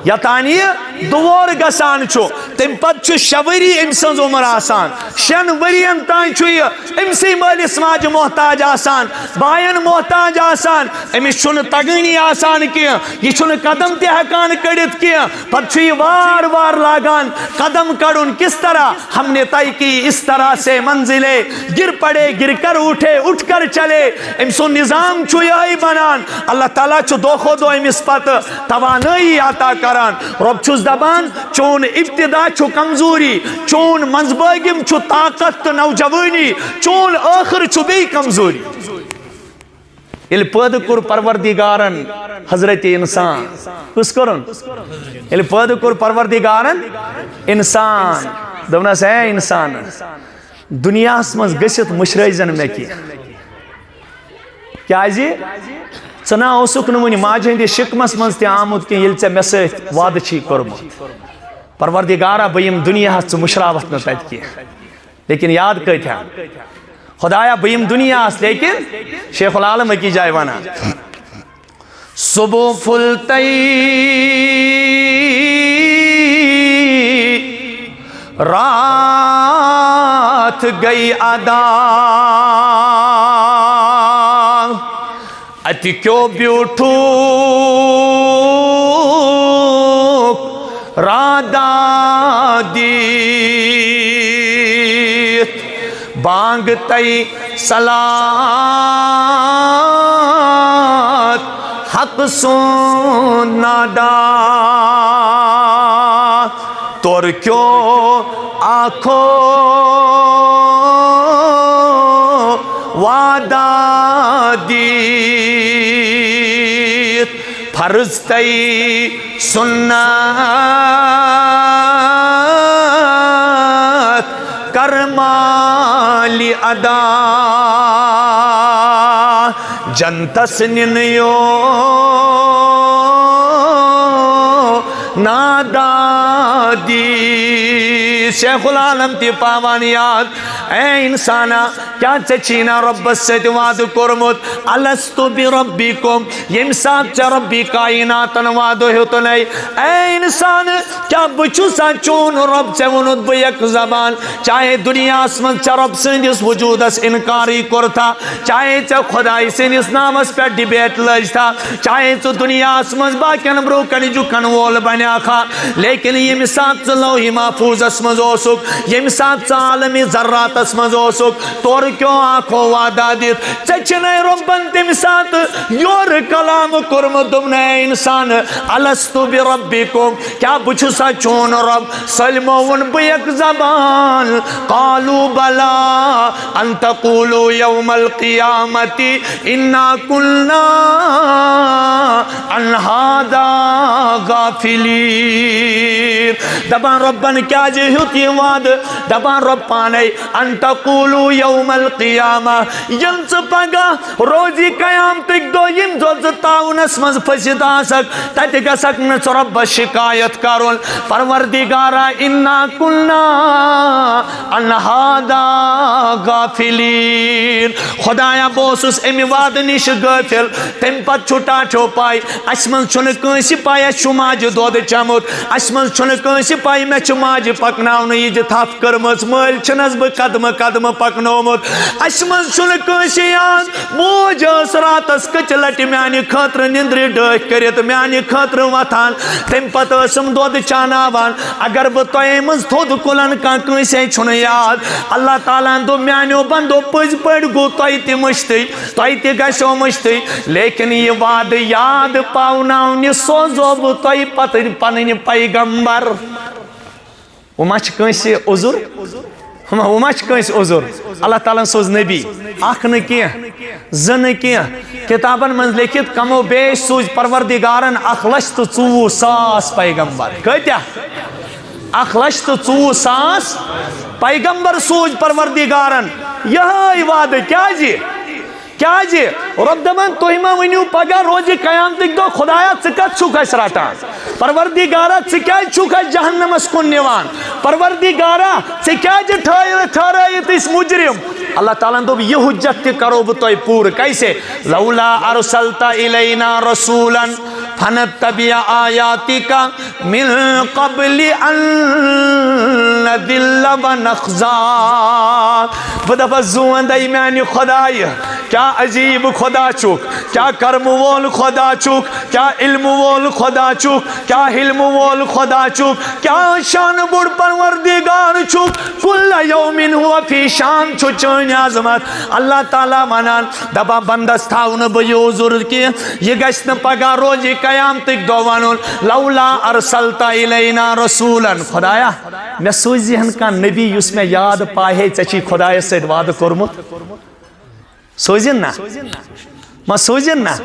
یوٚتانۍ یہِ دُوور گژھان چھُ تمہِ پتہٕ چھُ 6 ؤری أمۍ سٕنٛز عُمر آسان 6 ؤرین تانۍ چھُ یہِ أمسٕے مٲلِس ماجہِ محتاج آسان باین محتاج آسان أمِس چھُنہٕ تگٲنی آسان کینٛہہ یہِ چھُنہٕ قدم تہِ ہٮ۪کان کٔڑِتھ کینٛہہ پتہٕ چھُ یہِ وار لاگان قدم کڑُن کس طرح ہم نے طے کی اس طرح سے منزلے گر پڑے گر کر اٹھے اٹھ کر چلے أمۍ سُنٛد نظام چھُ یِہوٚے بنان اللہ تعالیٰ چھُ دۄہ کھۄتہٕ دۄہ أمِس پتہٕ توانٲیی عطا کران رۄب چھُس دپان چون ابتدا چھُ کمزوری چون منٛزبٲگِم چھُ طاقت تہٕ نوجوٲنی چون ٲخر چھُ بیٚیہِ کمزوری ییٚلہِ پٲدٕ کوٚر پروردِگارن حضرت انسان کُس کوٚرُن ییٚلہِ پٲدٕ کوٚر پروردِگارن انسان دوٚپنس ہے انسان دُنیاہس منٛز گٔژھِتھ مٔشرٲیزن مےٚ کینٛہہ کیازِ ژٕ نا اوسُکھ نہٕ وُنہِ ماجہِ ہٕنٛدِس شِکمس منٛز تہِ آمُت کینٛہہ ییٚلہِ ژےٚ مےٚ سۭتۍ وعدٕ چھی کوٚرمُت پروردِگارا بہٕ یِمہٕ دُنیاہس ژٕ مٔشراوتھ نہٕ تتہِ کینٛہہ لیکن یاد کۭتِہن خۄدایا بہٕ یِمہٕ دُنیاہس لیکن شیخ العالم أکِس جایہِ ونان صُبح پھُلتَے رات گئی ادا اَتہِ کیٛو بیوٗٹھُکھ رادا دِتھ بانگتے صلات حق سُنٛد نادا تور کیٛو آنکھو وعدہ دِتھ فرض تے سنت کر مالی ادا جنتس ننیو نادادی شیخ العالم تی پاوان یاد اے انسانا کیا چچینا رب سید وعدہ کورمت الستو بربکم یم ساتھ چا ربی کائناتن وعدہ ہوتا نہیں اے انسان کیا بچو سا چون رب چونت بیک زبان چاہے دنیا اسمن چا رب سندس وجود اس انکاری کرتا چاہے چا خدای سندس نام اس پر ڈیبیٹ لج تھا چاہے چا دنیا اسمن باکن بروکن جو کنوول بنیا خا لیکن یم ساتھ لوحی محفوظ اسمن اوسک یم ساتھ عالم ذرات اسمن اوسک تور کیوں آنکھوں وعدہ دیت چچنے ربن تم ساتھ یور کلام کرم دمنے انسان الستو بربکم کیا بچھو سا چون رب سلمون بیک زبان قالوا بلا ان تقولوا یوم القیامت انا کلنا عن هذا غافلین دبان ربن کیا جہت یہ وعد دبان رب پانے ان تقولوا یوم القیامہ یم پگہ روزی قیامتک دو یم تاؤنس مز پھسد آسک تت گسک نہ رب شکایت کرن پروردگارا انا کلنا عن هذا غافلین خدایا بوسس امی وعد نش غافل تم پت چھٹا چھو پائی اس من چھن کنسی پائی اس ماج دود چمت اس من چھن کنسی پائی میں چھ ماج پکناون یہ تھپ کرمز مل چھنس بہ قدم قدم پکنومت اس من چھن کٲنٛسہِ یاد موج ٲس راتس کچہِ لٹہِ میانہِ خٲطرٕ نِندرِ ڈٲکھ کٔرِتھ میانہِ خٲطرٕ وۄتھان تمہِ پتہٕ ٲسٕم دۄد چاناوان اگر بہٕ تۄہے منٛز تھوٚد کُلن کانٛہہ کٲنٛسے چھُنہٕ یاد اللہ تعالیٰ ہن دوٚپ میانیو بندو پٔزۍ پٲٹھۍ گوٚو تۄہہِ تہِ مٔشتٕے تۄہہِ تہِ گژھیو مٔشتٕے لیکن یہِ وعدٕ یاد پاوناونہِ سوزو بہٕ تۄہہِ پتہٕ پنٕنۍ پیغمبر وۄنۍ ما چھِ کٲنٛسہِ عذر وۄنۍ ما چھِ کٲنٛسہِ عذر اللہ تعالیٰ ہن سوز نبی اکھ نہٕ کینٛہہ زٕ نہٕ کینٛہہ کِتابن منٛز لیکھِتھ کمو بیش سوٗزۍ پروردِگارن 1,24,000 پیغمبر کۭتیاہ 1,24,000 پیغمبر سوٗزۍ پروردِگارن یِہوٚے وعدٕ کیٛازِ رۄب دپان تُہۍ ما ؤنِو پگاہ روزِ قیامتٕکۍ دۄہ خۄدایا ژٕ کتھ چھُکھ اسہِ رٹان پروردِگارا ژٕ کیٛازِ چھُکھ اسہِ جہنمس کُن نِوان پروردِگارا ژےٚ کیٛازِ ٹھہرٲیِتھ أسۍ مُجرِم اللہ تعالیٰ ہن دوٚپ یہِ حُجت تہِ کرو بہٕ تۄہہِ پوٗرٕ کیسے لولا ارسلت الینا رسولا فنتبع آیاتک من قبل ان نذل ونخزى بہٕ دپس زوندے میانہِ خۄدایہِ کیا عجیب خدا چھُکھ کیا کرمہٕ وول خدا چھُکھ کیا علمہٕ وول خدا چھُکھ کیا حلمہٕ وول خدا چھُکھ کیا شانہٕ بوٚڑ پروردِگار چھُکھ کُلَّ یومٍ ہُوَ فی شان چھُ چٲنۍ عظمت اللہ تعالیٰ ونان دپان بندس تھاو نہٕ بہٕ یہِ عذر کینٛہہ یہِ گژھِ نہٕ پگاہ روزِ قیامتٕکۍ دۄہ ونُن لولا ارسلت الینا رسولا خۄدایا مےٚ سوٗزِہن کانٛہہ نبی یُس مےٚ یاد پاہے ژےٚ چھُے خۄدایس سۭتۍ وعدٕ کوٚرمُت سوٗزِن نا ما سوٗزِن نا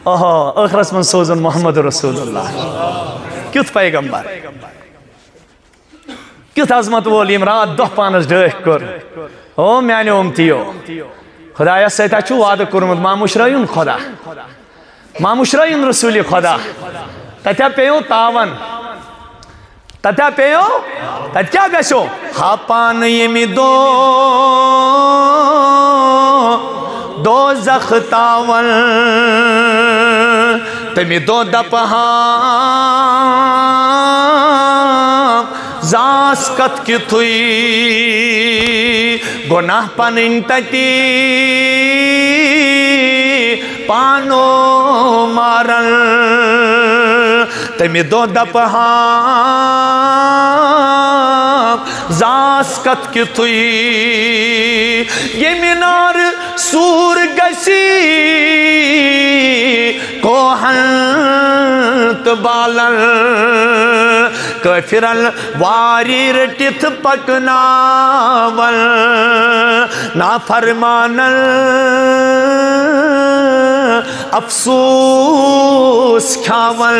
اوہو ٲخرس منٛز سوزُن محمد رسول اللہ کیُتھ پیغمبر کیُتھ عظمت وول ییٚمۍ رات دۄہ پانس ڈٲکھ کوٚر او میانیو اُمتِیو خۄدایس سۭتۍ ہا چھُ وعدٕ کوٚرمُت ما مُشرٲیُن خۄدا ما مُشرٲیُن رسوٗلِ خۄدا تتہِ ہا پیٚیو تاون تتہِ ہا پیٚیو تتہِ کیٛاہ گژھیو ہاپان ییٚمہِ دوزخ تاون تمہِ دۄہ دپہا زاس کتھ کِتھُے گۄناہ پنٕنۍ تتی پانو مارن تمہِ دۄہ دپہا زاس کتھ کِتھُے ییٚمہِ نارٕ سوٗر گژھِ کوہن تہٕ بالن کٲفِرن واری رٔٹِتھ پکناون نافرمانن افسوس کھاون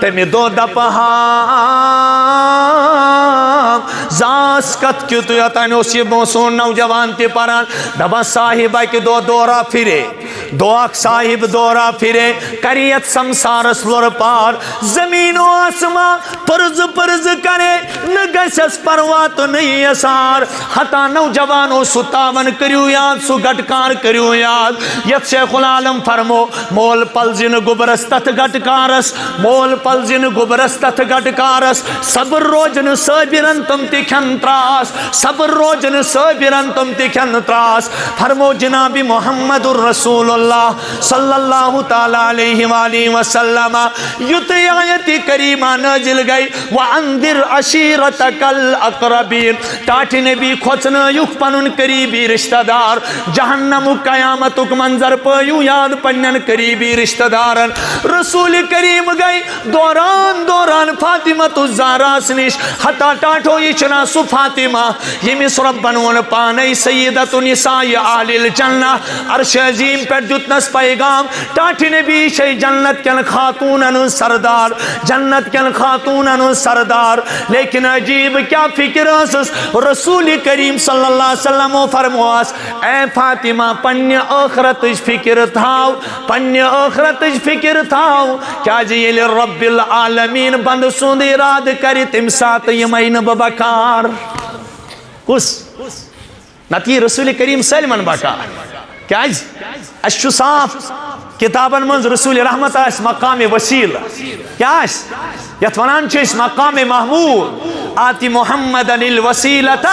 تمہِ دۄہ دپہا زاس کتھ کیُتھ یوتانۍ اوس یہِ سون نوجوان تہِ پران دپان صاحب اکہِ دۄہ دورا پھِرے دۄہ اکھ صاحب دورا پھِرے کرِ یتھ سمسارس لۄرٕ پار زمیٖنو آسمان پٔرزٕ کرے نہٕ گژھٮ۪س پروا تہٕ نہٕ یسار ہتا نوجوان اوس سُہ تاون کٔرِو یاد سُہ گٹکار کٔرِو یاد یتھ شیخ العالم فرمو مول پلزِ نہٕ گوٚبرس تتھ گٹکارس مول پلزِ نہٕ گوٚبرس تتھ گٹکارس صبر روزِ نہٕ صٲبِرن تِم تہِ کھٮ۪ن تراس صبر روزِ نہٕ صٲبِرن تِم تہِ کھٮ۪ن تراس فرمو جناب محمد الرسول اللہ صلی اللہ تعالیٰ علیہ وآلہ وسلم یُتھُے آیتِ کریمہ نٲزِل گٔے وَأَنذِرْ عَشِیرَتَکَ الْأَقْرَبیٖن ٹاٹھِ نبی کھوژنٲیُکھ پنُن قریبی رشتہ دار جہنمُک قیامتُک منظر پٲیِو یاد پننٮ۪ن قریبی رشتہ دارن رسول کریم گٔے دوران فاطمۃ الزہراہس نِش ہتا ٹاٹھو یہِ چھُنا سُہ فاطمہ ییٚمِس رۄبن ووٚن پانے سیدۃ النساء اہلِ الجنہ عرشِ عظیٖم پٮ۪ٹھ دیُتنس پیغام ٹاٹھِ نبی چھے جنت کٮ۪ن خاتوٗنن ہٕنٛز سردار جنت کٮ۪ن خاتوٗنن ہٕنٛز سردار لیکن عجیٖب کیٛاہ فکر ٲسٕس رسول کریم صلی اللہ علیہ وسلمو فرموہس اے فاطمہ پننہِ ٲخرتٕچ فکر تھاو پننہِ ٲخرتٕچ فکر تھاو کیٛازِ ییٚلہِ رۄبِ العالمیٖن بنٛدٕ سُنٛد اِرادٕ کرِ تمہِ ساتہٕ یِمے نہٕ بہٕ بکار کُس نتہٕ یی رسول کریم سٲلمن بکار کیٛازِ اسہِ چھُ صاف کتابن منٛز رسول رحمت آسہِ مقامِ وسیٖلہٕ کیٛاہ آسہِ یتھ ونان چھِ أسۍ مقامِ محموٗد آتِ محمدن الوسیٖلۃ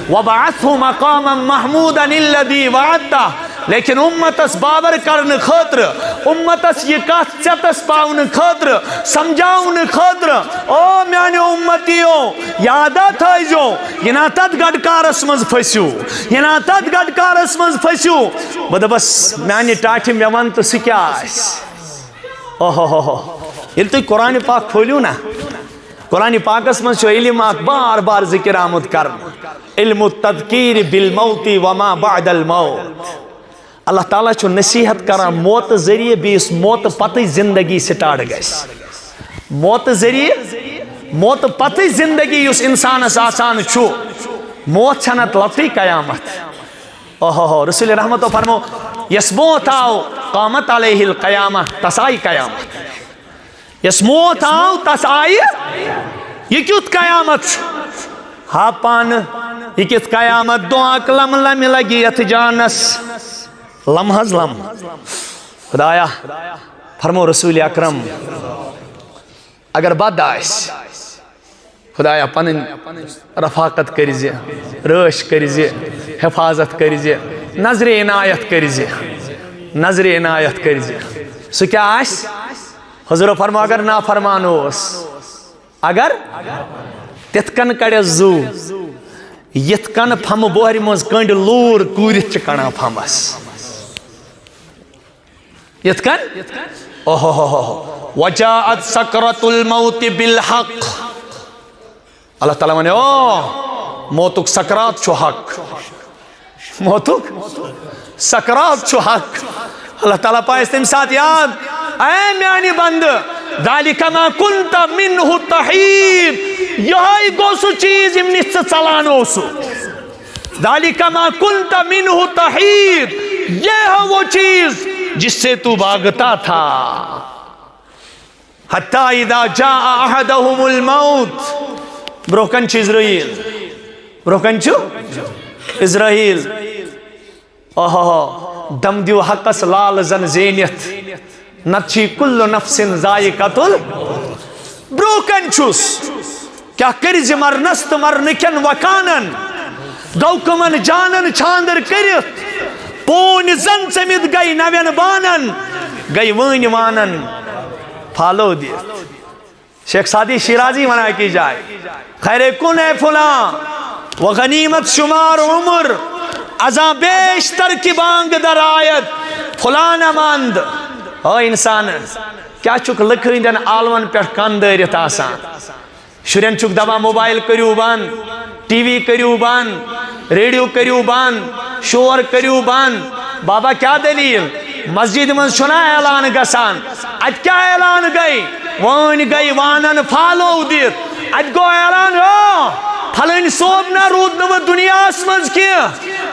وَبَعَثْهُ مَقَامًا مَحْمُودًا الَّذِي وَعَدْتَهُ. لیکن امتس بابر کرنے خاطر، امتس یہ کت چتس پاؤن خاطر، سمجھاؤن خاطر، او میانے امتیو یادہ تھائیزو یہ نا تد گڑکارس مز پھسیو، یہ نا تد گڑکارس مز پھسیو. بدا بس میانے ٹاٹھی میں ون تو سکیا آئیس. یہ تو قرآن پاک کھولیو نا، قرآن پاکس مز چھو علم آک بار بار ذکر آمد کرن، علم التذکیر بالموت وما بعد الموت. اللہ تعالیٰ چھو نصیحت کران موت ذریعے بھی اس موت پتہ زندگی سٹارٹ گئیس. موت ذریعے موت پتہ زندگی اس انسان اس آسان چھو. موت چھنت لطی قیامت. رسول رحمت فرمو یس موت آو قامت علیہ القیامہ، تسائی قیامت. یس موت آو تسائی یہ کیوت قیامت چھو. ہاں پان یہ کیوت قیامت دعاک لم لم لگی یت جانس لمحظ لم. خدایا فرمو رسول اکرم اگر بد آئیس خدایا پنن رفاقت کریزے، رش کریزے، حفاظت کریزے، نظر عنایت کریزے، نظر عنایت کریزے. سو کیا آئیس؟ حضور فرمو اگر نافرمان ہوس، اگر تتکن کڑے زو یتکن پھم بوہری موز کنڈ لور کورت چکنا پھمس. یتکن وجاءت سکرت الموت بالحق. اللہ تعالیٰ نے موتک سکرات چھو حق، موتک سکرات چھو حق. اللہ تعالیٰ پائے تم ساتھ یاد اے میانی بند ذالک ما کنت منہ تحید. یہاں گو سو چیز امنی سے چلانو سو. ذالک ما کنت منہ تحید، یہ ہے وہ چیز جس سے تو بھاگتا تھا. حتی اذا جاء احدهم الموت. بروکن چھ اسرائیل، بروکن چھ اسرائیل. دم دیو حقس لال زن زینیت نچھی کل نفس ذائقۃ بروکن چھس. کیا کرز مرنست مرنکن وکانن گوکمن جانن چھاندر کرت. پون زن سمت گئی نوین بانن گئی وین وانن پھالو دیت. شیخ سعدی شیرازی منع کی جائے خیر کن ہے فلاں و غنیمت شمار عمر ازاں بیشتر کی بانگ در آیت فلاں ماند. او انسان کیا چک لکھیں دن آلون پر کندریت آسان. شرین چک دبا موبائل کریو بان، ٹی وی کریو بان، ریڈیو کریو بان، شور کریو بان. بابا کیا دلیل؟ مسجد من سنا اعلان گسان. اج کیا اعلان گئی؟ وان گئی وانن پھالو دیت. اج گو اعلان پھلن صوب نہ رود نو دنیا اسمز کی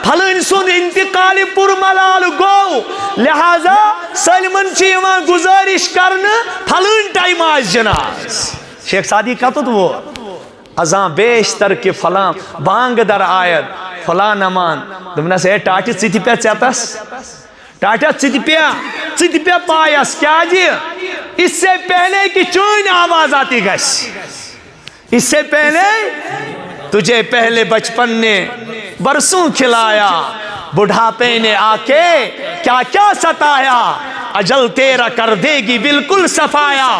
پھلن سند انتقال پر ملال گو. لہذا سلمن چیوان گزارش کرنا پھلن ٹائم آج جناز. شیخ سعدی کہتا تو وہ ازاں بیشتر کے فلاں بانگ در آیت فلاں نمان. دمنا سے ٹاٹی چیتی پہ چیتس، ٹاٹا چیتی پہ پایس. کیا جی؟ اس سے پہلے کی چون آواز آتی گش، اس سے پہلے تجھے پہلے بچپن نے برسوں کھلایا، بڑھاپے نے آ کے کیا کیا ستایا. اجل تیرا کر دے گی بالکل صفایا،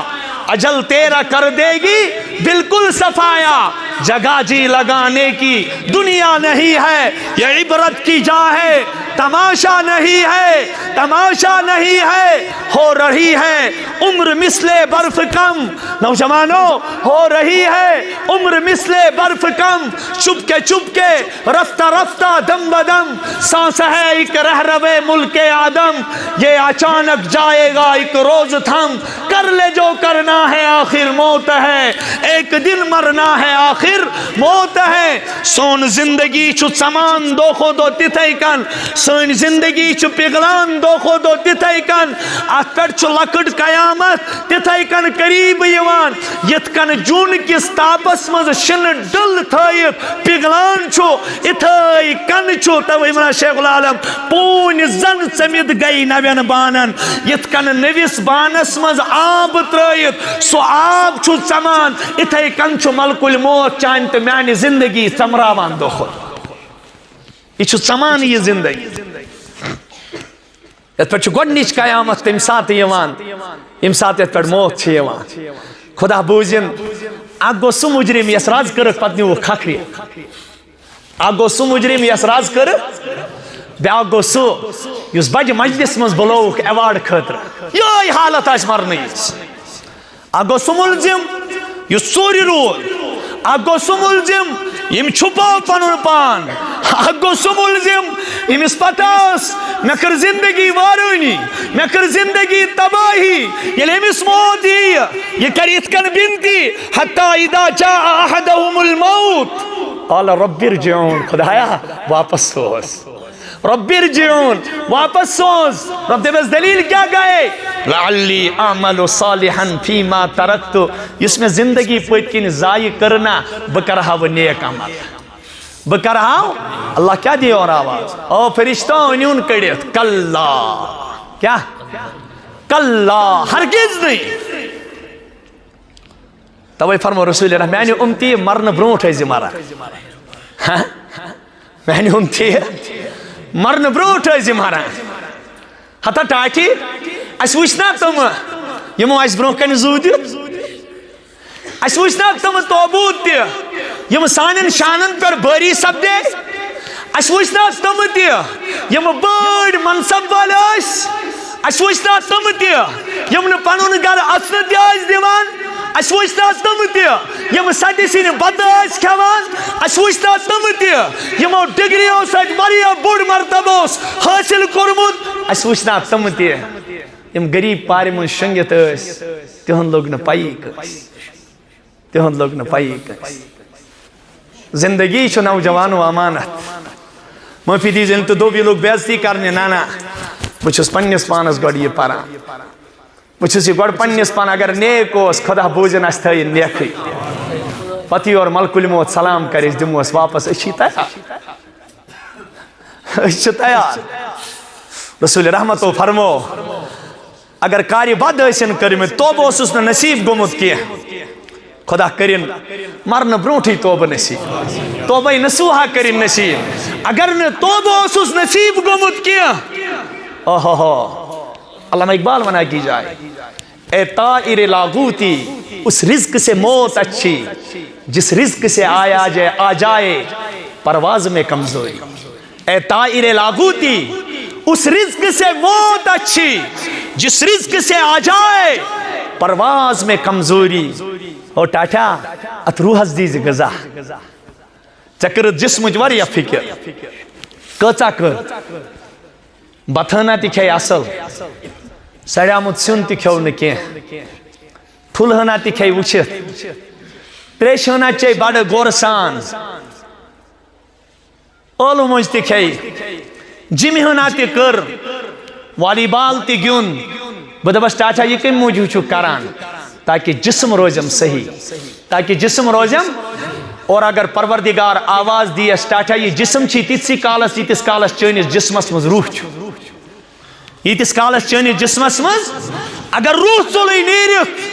اجل تیرا کر دے گی بالکل صفایا. جگہ جی لگانے کی دنیا نہیں ہے، یہ عبرت کی جا ہے، تماشا نہیں ہے، تماشا نہیں ہے. ہو رہی ہے عمر مثل برف کم، نوجوانوں ہو رہی ہے عمر مثل برف کم. چپ کے رفتہ رفتہ دم بدم سانس ہے ایک رہروے ملک آدم. یہ اچانک جائے گا ایک روز تھم، کر لے جو کرنا ہے آخر موت ہے. ایک دن مرنا ہے آخر موت ہے. سون زندگی چھو سامان دو خودو تتھائی کن، سون زندگی چھو پگلان دو خودو تتھائی کن. اتر چھو لکڑ قیامت تتھائی کن قریب یوان. یت کن جون کس تاپس مز شن ڈل تھائیت پگلان چھو اتھائی کن چھو. توہی منا شیخ العالم پون زن سمت گئی نوین بانن. یت کن نویس بانس مز آب ترائیت سو آب چھو سمان اتھائی کن چھو ملک الموت چاہن تو میانی زندگی سمراوان دو خود. یہ ژمان یہ زندگی یت پہ گۄڈنِچ قیامت تمہِ ساتہٕ یِوان ییٚمہِ ساتہٕ یتھ پٮ۪ٹھ موت چھِ یِوان خدا بوٗزِن اکھ گوٚو سُہ مُجرم یس رز کٔرٕکھ پتہٕ نیوٗکھ کھکھرِ اکھ گوٚو سُہ مُجرم یس رز کٔرٕکھ بیٛاکھ گوٚو سُہ یُس بجہِ مجلس منٛز بُلووُکھ ایوارڈ خٲطرٕ یِہوٚے حالت آسہِ مرنٕچ اکھ گوٚو سُہ مُلزِم یُس ژوٗرِ روٗد اکھ گوٚو سُہ مُلزِم ییٚمۍ چھُپاو پنُن پان اکھ گوٚو سُہ مُلزِم ییٚمِس پتہ ٲس مےٚ کٔر زندگی وارٲنی مےٚ کٔر زندگی تباہی ییٚلہِ أمِس موت یِیہِ یہِ کرِ یِتھ کٔنۍ بِنتی حتیٰ اِذا جاء احدهم الموت قال رب ارجعون خدایا واپس سوز رب ارجعون واپس سوز رب دپیس دلیل کیا گئے لعلی اعمل صالحا فیما ترکت یُس مےٚ زندگی پٔتۍ کِنۍ ضایع کٔر نا بہٕ کرٕہا وۄنۍ نیک عمل بہٕ کرٕہا اللہ کیا دی اور آواز او فرشتو أنۍہوٗن کٔڑِتھ کلا کیا کلا ہرگز نہیں توے فرمو رسول اللہ میانہِ اُمتی مرنہٕ برونٛٹھ ٲسۍ زِ مران میانہِ اُمتی مرنہٕ برونٛٹھ ٲسۍ زِ مران ہتا ٹاٹھی اَسہِ وٕچھ نا تِمہٕ یِمو اَسہِ برونٛہہ کنہِ زُو دیُت اَسہِ وٕچھ نا تِمہٕ توبوٗت تہِ یِم سانٮ۪ن شانن پٮ۪ٹھ بٲری سپدے اَسہِ وٕچھ نا تِمہٕ تہِ یِم بٔڑۍ منصب وٲلۍ ٲسۍ اَسہِ وٕچھ نا تِمہٕ تہِ یِم نہٕ پنُن گرٕ اژنہٕ تہِ ٲسۍ دِوان اَسہِ وٕچھ نا تِمہٕ تہِ یِم سدِ سٕنٛدِ بتہٕ ٲسۍ کھٮ۪وان اَسہِ وٕچھ نا تِمہٕ تہِ یِمو ڈگریو سۭتۍ واریاہ بوٚڑ مرتبہٕ اوس حٲصِل کوٚرمُت اَسہِ وٕچھ نا تِمہٕ تہِ یِم غریٖب پارِ منٛز شۄنٛگِتھ ٲسۍ تِہُنٛد لوٚگ نہٕ پَیی کٲنٛسہِ تِہُنٛد لوٚگ نہٕ پَیی کٲنٛسہِ زندگی چھُ نوجوانو امانت معٲفی دیٖزِ أمۍ تہٕ دوٚپ یہِ لوٚگ بے عزتی کرنہِ نہ نہ بہٕ چھُس پننِس پانس گۄڈٕ یہِ پران بہٕ چھُس یہِ گۄڈٕ پننِس پان اگر نیک اوس خدا بوٗزِن اَسہِ تھٲیِن نیکھٕے پتہٕ یورٕ ملکُل موت سلام کرِ أسۍ دِموس واپس أسۍ چھِ تیار أسۍ چھِ تیار رسول رحمتو فرمو اگر کارِ بد ٲسِن کٔرمٕتۍ توبہٕ اوسُس نہٕ نصیٖب گوٚمُت کینٛہہ خدا کٔرِن مرنہٕ برونٛٹھٕے توبہٕ نصیٖب توبے نصوٗحا کٔرِن نصیٖب اگر نہٕ توبہٕ اوسُس نصیٖب گوٚمُت کینٛہہ اوہو علامہ اقبال ونا کی جائے اے طائر لاغوتی اس رزق سے موت اچھی جس رزق سے آ جائے پرواز میں کمزوری اے طائر لاغوتی اس رزق سے موت اچھی جس رزق سے آ جائے پرواز میں کمزوری او ٹاٹھا ات روحس دیزِ غذا ژےٚ کٔرٕتھ جسمٕچ واریاہ فکر کۭژاہ کٔر بتھٲنا تہِ کھیٚیہِ اصل سڑیٛامُت سیُن تہِ کھیوٚو نہٕ کینٛہہ ٹھُلہٕ ہنا تہِ کھیٚیہِ وٕچھِتھ تریشہِ ہنا چیٚیہِ بڑٕ غورٕ سان ٲلوٕ مۄنٛجہِ تہِ کھیٚیہِ جِمہِ ہنا تہِ کٔر والی بال تہِ گیُنٛد بہٕ دپس ٹاٹھا یہِ کمہِ موٗجوٗب چھُکھ کران تاکہ جسم روزم صحیح تاکہ جسم روزم اور اگر پروردگار آواز دیس ٹاٹھا یہ جسم چھی تیتسی کالس ییتس کالس چٲنِس جسمس منٛز روح چھُ ییتس کالس چٲنِس جسمس منٛز اگر روح ژوٚلٕے نیٖرِتھ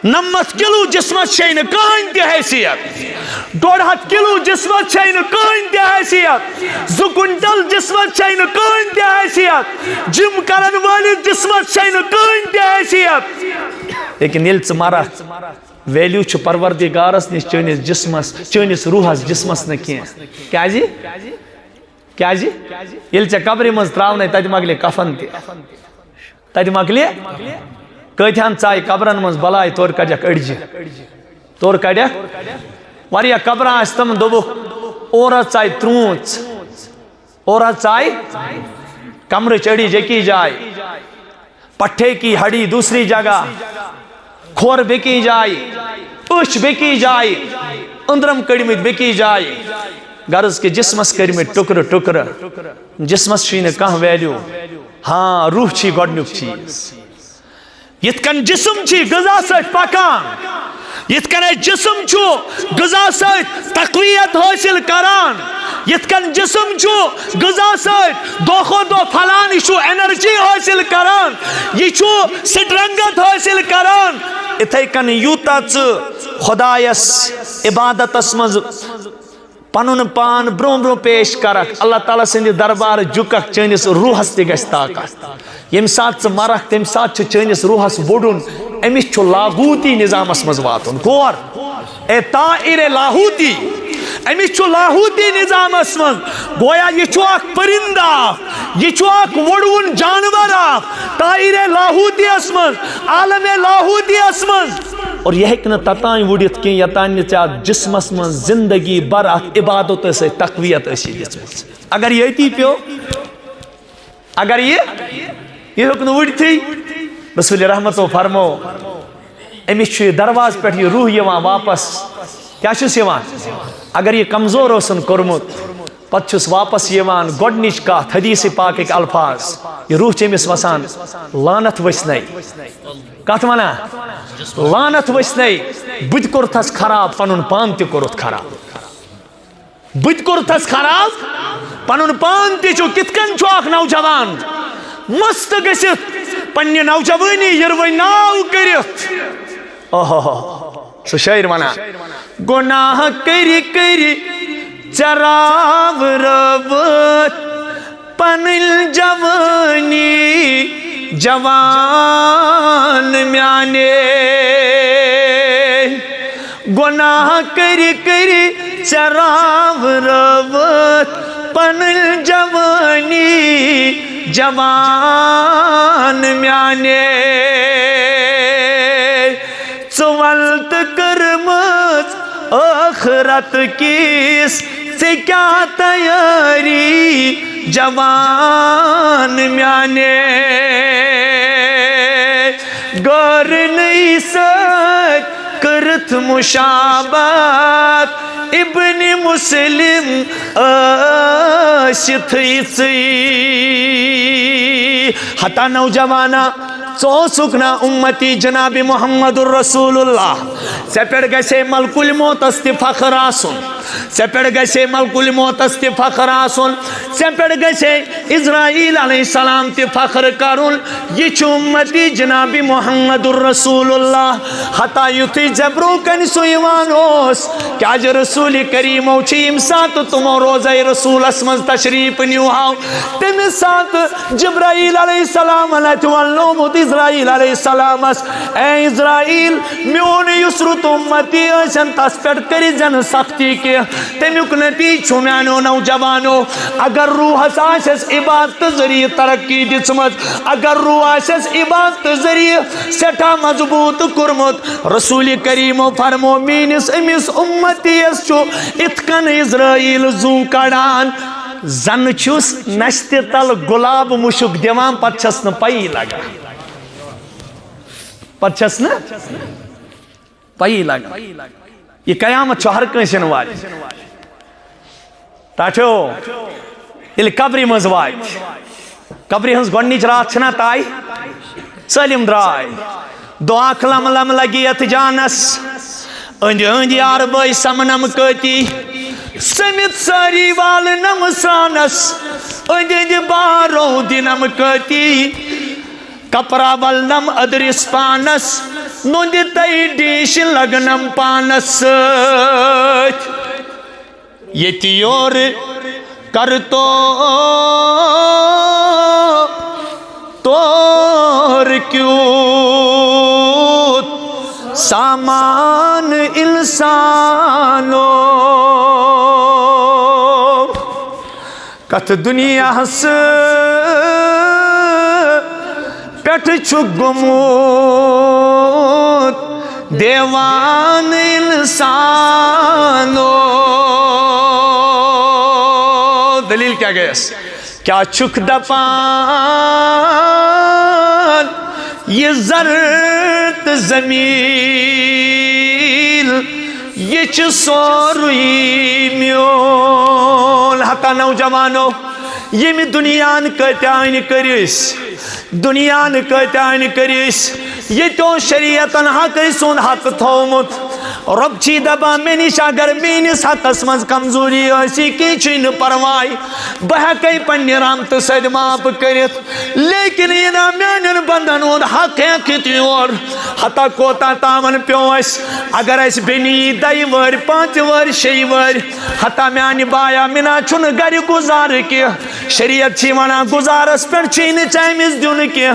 90 کلو جسمس چھے نہٕ کٕہٕنۍ تہِ حیثیت 150 کلو جسمس چھے نہٕ کٕہٕنۍ تہِ حیثیت 2 کوینٹل جسمس چھے نہٕ کٕہٕنۍ تہِ حیثیت جم کرن وٲلِس جسمس چھے نہٕ کٕہٕنۍ تہِ حیثیت لیکن ییٚلہِ ژٕ مرکھ ویلیوٗ چھُ پروردگارس نِش چٲنِس جسمس چٲنِس روحس جسمس نہٕ کینٛہہ کیازِ ییٚلہِ ژےٚ قبرِ منٛز تراونے تتہِ مۄکلہِ کفن تہِ تتہِ مۄکلہِ کۭتہن ژایہِ قبرن منٛز بلاے تورٕ کڑکھ أڑجہِ تورٕ کڑکھ واریاہ قبرن آسہِ تِم دوٚپُکھ اور حظ ژایہِ ترٛوٗژ اور حظ ژایہِ کمرٕچ أڑِج أکی جایہِ پٹھے کی ہڈی دوسری جگہ کھور بیٚکی جایہِ أچھ بیٚکی جایہِ أنٛدرم کٔڑمٕتۍ بیٚکی جایہِ غرض کہِ جسمس کٔرمٕتۍ ٹُکرٕ ٹُکرٕ جسمس چھُے نہٕ کانٛہہ ویلیوٗ ہاں روح چھُے گۄڈنیُک چیٖز یِتھ کٔنۍ جسم چھُے غذا سۭتۍ پکان یِتھ کٔنۍ جسم چھُ غذا سۭتۍ تقویت حٲصِل کران یِتھ کٔنۍ جسم چھُ غذا سۭتۍ دۄہ کھۄتہٕ دۄہ پھلان یہِ چھُ اینرجی حٲصِل کران یہِ چھُ سٹرنگتھ حٲصِل کران یِتھے کٔنۍ یوٗتاہ ژٕ خۄدایس عبادتس منٛز پنن پان برو برو پیش کرک اللہ تعالیٰ سند دربار جکک چٲنِس روحس تہِ گژھِ طاقت ییٚمہِ ساتہٕ ژٕ مرکھ تمہِ ساتہٕ چھُ چٲنِس روحس وُڑُن أمِس چھُ لاہوتی نظامس منٛز واتُن غور اے طائر لاہوتی أمِس چھُ لاہوتی نظامس منٛز گویا یہِ چھُ اکھ پرندہ اکھ یہِ چھُ اکھ وُڑوُن جانور اکھ طائر لاہوتیس منٛز عالم لاہوتیس منٛز اور یہ ہیٚکہِ نہٕ توٚتانۍ وُڑِتھ کینٛہہ یوٚتانۍ نہٕ ژےٚ اتھ جسمس منٛز زندگی بھر اتھ عبادت سۭتۍ تقویت ٲسی دِژمٕژ اگر یہِ أتی پیوٚو اگر یہِ ہیوٚک نہٕ وُڑتھٕے رسول رحمتو فرمو أمِس چھُ یہِ درواز پٮ۪ٹھ یہِ روح یِوان واپس کیٛاہ چھُس یِوان اگر یہِ کمزور اوسُن کوٚرمُت پتہٕ چھُس واپس یِوان گۄڈنِچ کتھ حدیث پاکٕکۍ الفاظ یہِ روح چھِ أمِس وسان لعنت ؤسنَے کتھ ونان لعنت ؤسنَے بہٕ تہِ کوٚرتھس خراب پنُن پان تہِ کوٚرُتھ خراب بہٕ تہِ کوٚرتھس خراب پنُن پان تہِ چھُ کِتھ کٔنۍ چھُ اکھ نوجوان مست گٔژھِتھ پننہِ نوجوٲنی یِروٕنۍ ناو کٔرِتھ سُہ شٲعر ونان گۄناہ کٔرِ کٔرِ چراو رٲوِتھ پنٕنۍ جوٲنی جوان میانے گۄناہ کٔرِ کٔرِ چراو رٲوِتھ پنٕنۍ جوٲنی جوان میانے ژٕ وَل تہٕ کٔرمٕژ ٲخرت کِس ژےٚ کیٛاہ تیٲری جوان میانے غٲرنٕے سۭتۍ کٔرِتھ مُشابت ابن مسلم ٲسِتھٕے ژٕے ہتا نوجوانا ژٕ اوسُکھ نا اُمتی جناب محمد الرسول اللہ ژےٚ پٮ۪ٹھ گژھے ملکُل موتس تہِ فخر آسُن ژےٚ پٮ۪ٹھ گژھے ملکُل موتس تہِ فخر آسُن ژےٚ پٮ۪ٹھ گژھے اسرائیل علیہ السلام تہِ فخر کرُن یہِ چھُ اُمتی جناب محمد الرسول اللہ ہتا یُتھُے ژےٚ برونٛہہ کنہِ سُہ یِوان اوس کیٛازِ رسول کریٖمو چھِ ییٚمہِ ساتہٕ تِمو روزے رسوٗلس منٛز تشریٖف نیوٗہو تمہِ ساتہٕ جبرائیل علیہ السلام اَتھِ ولنومُت اسرائیل علیہ السلامس اے اسرائیل میون یُس رُت اُمتی ٲسِن تس پٮ۪ٹھ کٔرِزِ نہٕ سختی کینٛہہ تمیُک نتیٖجہٕ چھُ میانیو نوجوانو اگر روحس آسٮ۪س عبادتہٕ ذٔریعہٕ ترقی دِژمٕژ اگر روح آسٮ۪س عبادتہٕ ذٔریعہٕ سٮ۪ٹھاہ مضبوٗط کوٚرمُت رسول کریٖمو فرمو میٲنِس أمِس اُمتیَس چھُ اِتھ کٔنۍ اسرائیل زوٗ کڑان زن چھُس نشتہِ تل گۄلاب مُشُک دِوان پتہٕ چھس نہٕ پیی لگان پتہٕ چھس نہٕ پیی لگان یہ قیامت چھُ ہر کٲنٛسہِ یِنہٕ واجہِ ٹاٹھیو ییٚلہِ قبرِ منٛز واتہِ قبرِ ہٕنٛز گۄڈنِچ راتھ چھِنا طے سٲلِم درٛاے دُعاکھ لم لم لگی یتھ جانس أنٛدۍ أنٛدۍ یار بٲے سمنم کٲتی سٔمِتھ سٲری والنم سرانس أنٛدۍ أنٛدۍ بارو دِنم کٲتی کپرا ولنم أدرِس پانس نوٚندِ تَے ڈیٖش لگنم پانس سۭتۍ ییٚتہِ یورٕ کرتو تور کیوٗت سامان اِنسانو کتھ دُنیاہس پٮ۪ٹھ چھُ گوٚمُت دیوان اِنسانو دلیل کیا گیس کیا چھُکھ دپان یہ زر تہٕ زمیٖن یہ چھُ سورُے میون ہتا نوجوانو ییٚمہِ دُنیاہن کۭتیٛاہ کٔرۍ أسۍ دُنیاہن کۭتیٛاہ کٔرۍ أسۍ ییٚتیو شریعتن حقٕے سُنٛد حق تھومُت رب چی دبا میں نش اگر مینس حقس مز کمزوری اسی کی چھن پروائی بہکی پنی رحمت سید معاف کرت لیکن یہ نا میانن بندن اور حق ہے کتی اور حتا کوتا تامن پیو اس اگر اس بینی دائی ور پانچ ور شی ور حتا میانی بایا منا چھن گھر گزار کی شریعت چھی وانا گزارس پر چھین چائمیز دیون کی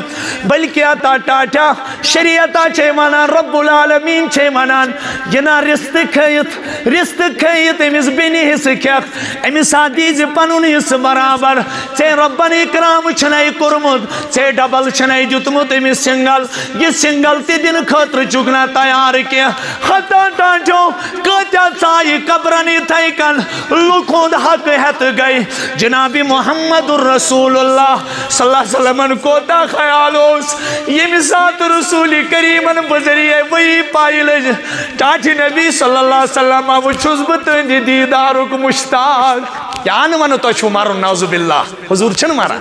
بلکہ آتا ٹاٹا شریعت چھے وانا رب العالمین چھے وانا جنا رست کھیت امیز بینی حص کھیک امیز حدیث پنون حص برابر چھے ربن اکرام چھنائی کرمت چھے ڈبل چھنائی جتمت امیز سنگل یہ سنگل تی دن خطر چکنا تیار کیا خطا ٹاٹو کتا سائی قبرانی تھائکن لکھود حق حت گئی جناب محمد الرسول اللہ صلی اللہ علیہ وسلم کوتا خیالوس یہ مسات رسول کریمن بزریعے وہی پائی لج ٹاٹھی نبی صلی اللہ علیہ وسلم وہ چھزبت دیدارک مشتاق یا نوانو تو چھو مارو نعوذ باللہ حضور چھن مارا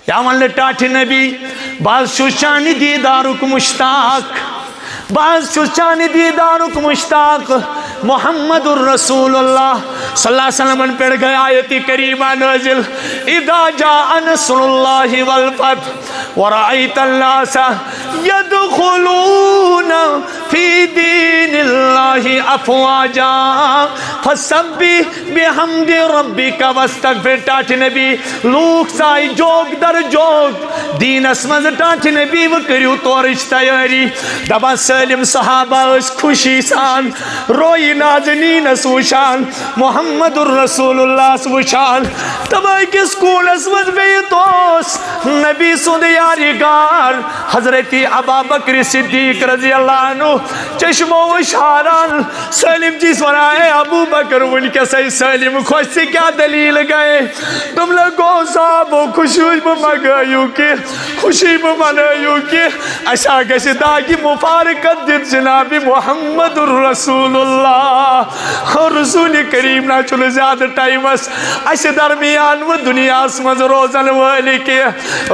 یا ون ٹاٹھی نبی باز شوشانی دیدارک مشتاق باز شوشانی دیدارک مشتاق محمد الرسول اللہ صلی اللہ علیہ وسلم پڑھ گئے آیت کریمہ نازل اذا جاء نصر اللہ والفتح ورأیت الناس يدخلون في دين الله افواجا فسبح بحمد ربك واستغفر ٹاٹھ نبی لوگ سائی جوگ در جوگ دین اسمز ٹاٹھ نبی وکریو تورش تیاری دبا سالم صحابہ اس خوشی سان روئی نازنین اسوشان محمد الرسول اللہ اسوشان تبائی کے سکول اسمز بیتوس نبی سود یاری گار حضرت ابا بکر صدیق رضی اللہ عنہ چشم و اشاران سالم جیس ورائے ابو بکر ان کے سی سالم خوش سے کیا دلیل گئے تم لگو صاحب و خوشی بمگایو کی خوشی بمنایو کی اشا گشدہ کی مفارقت جت جناب محمد الرسول اللہ اور رسول کریم نا چلو زیادہ ٹائم اس اش درمیان و دنیا اسمز روزن والی کے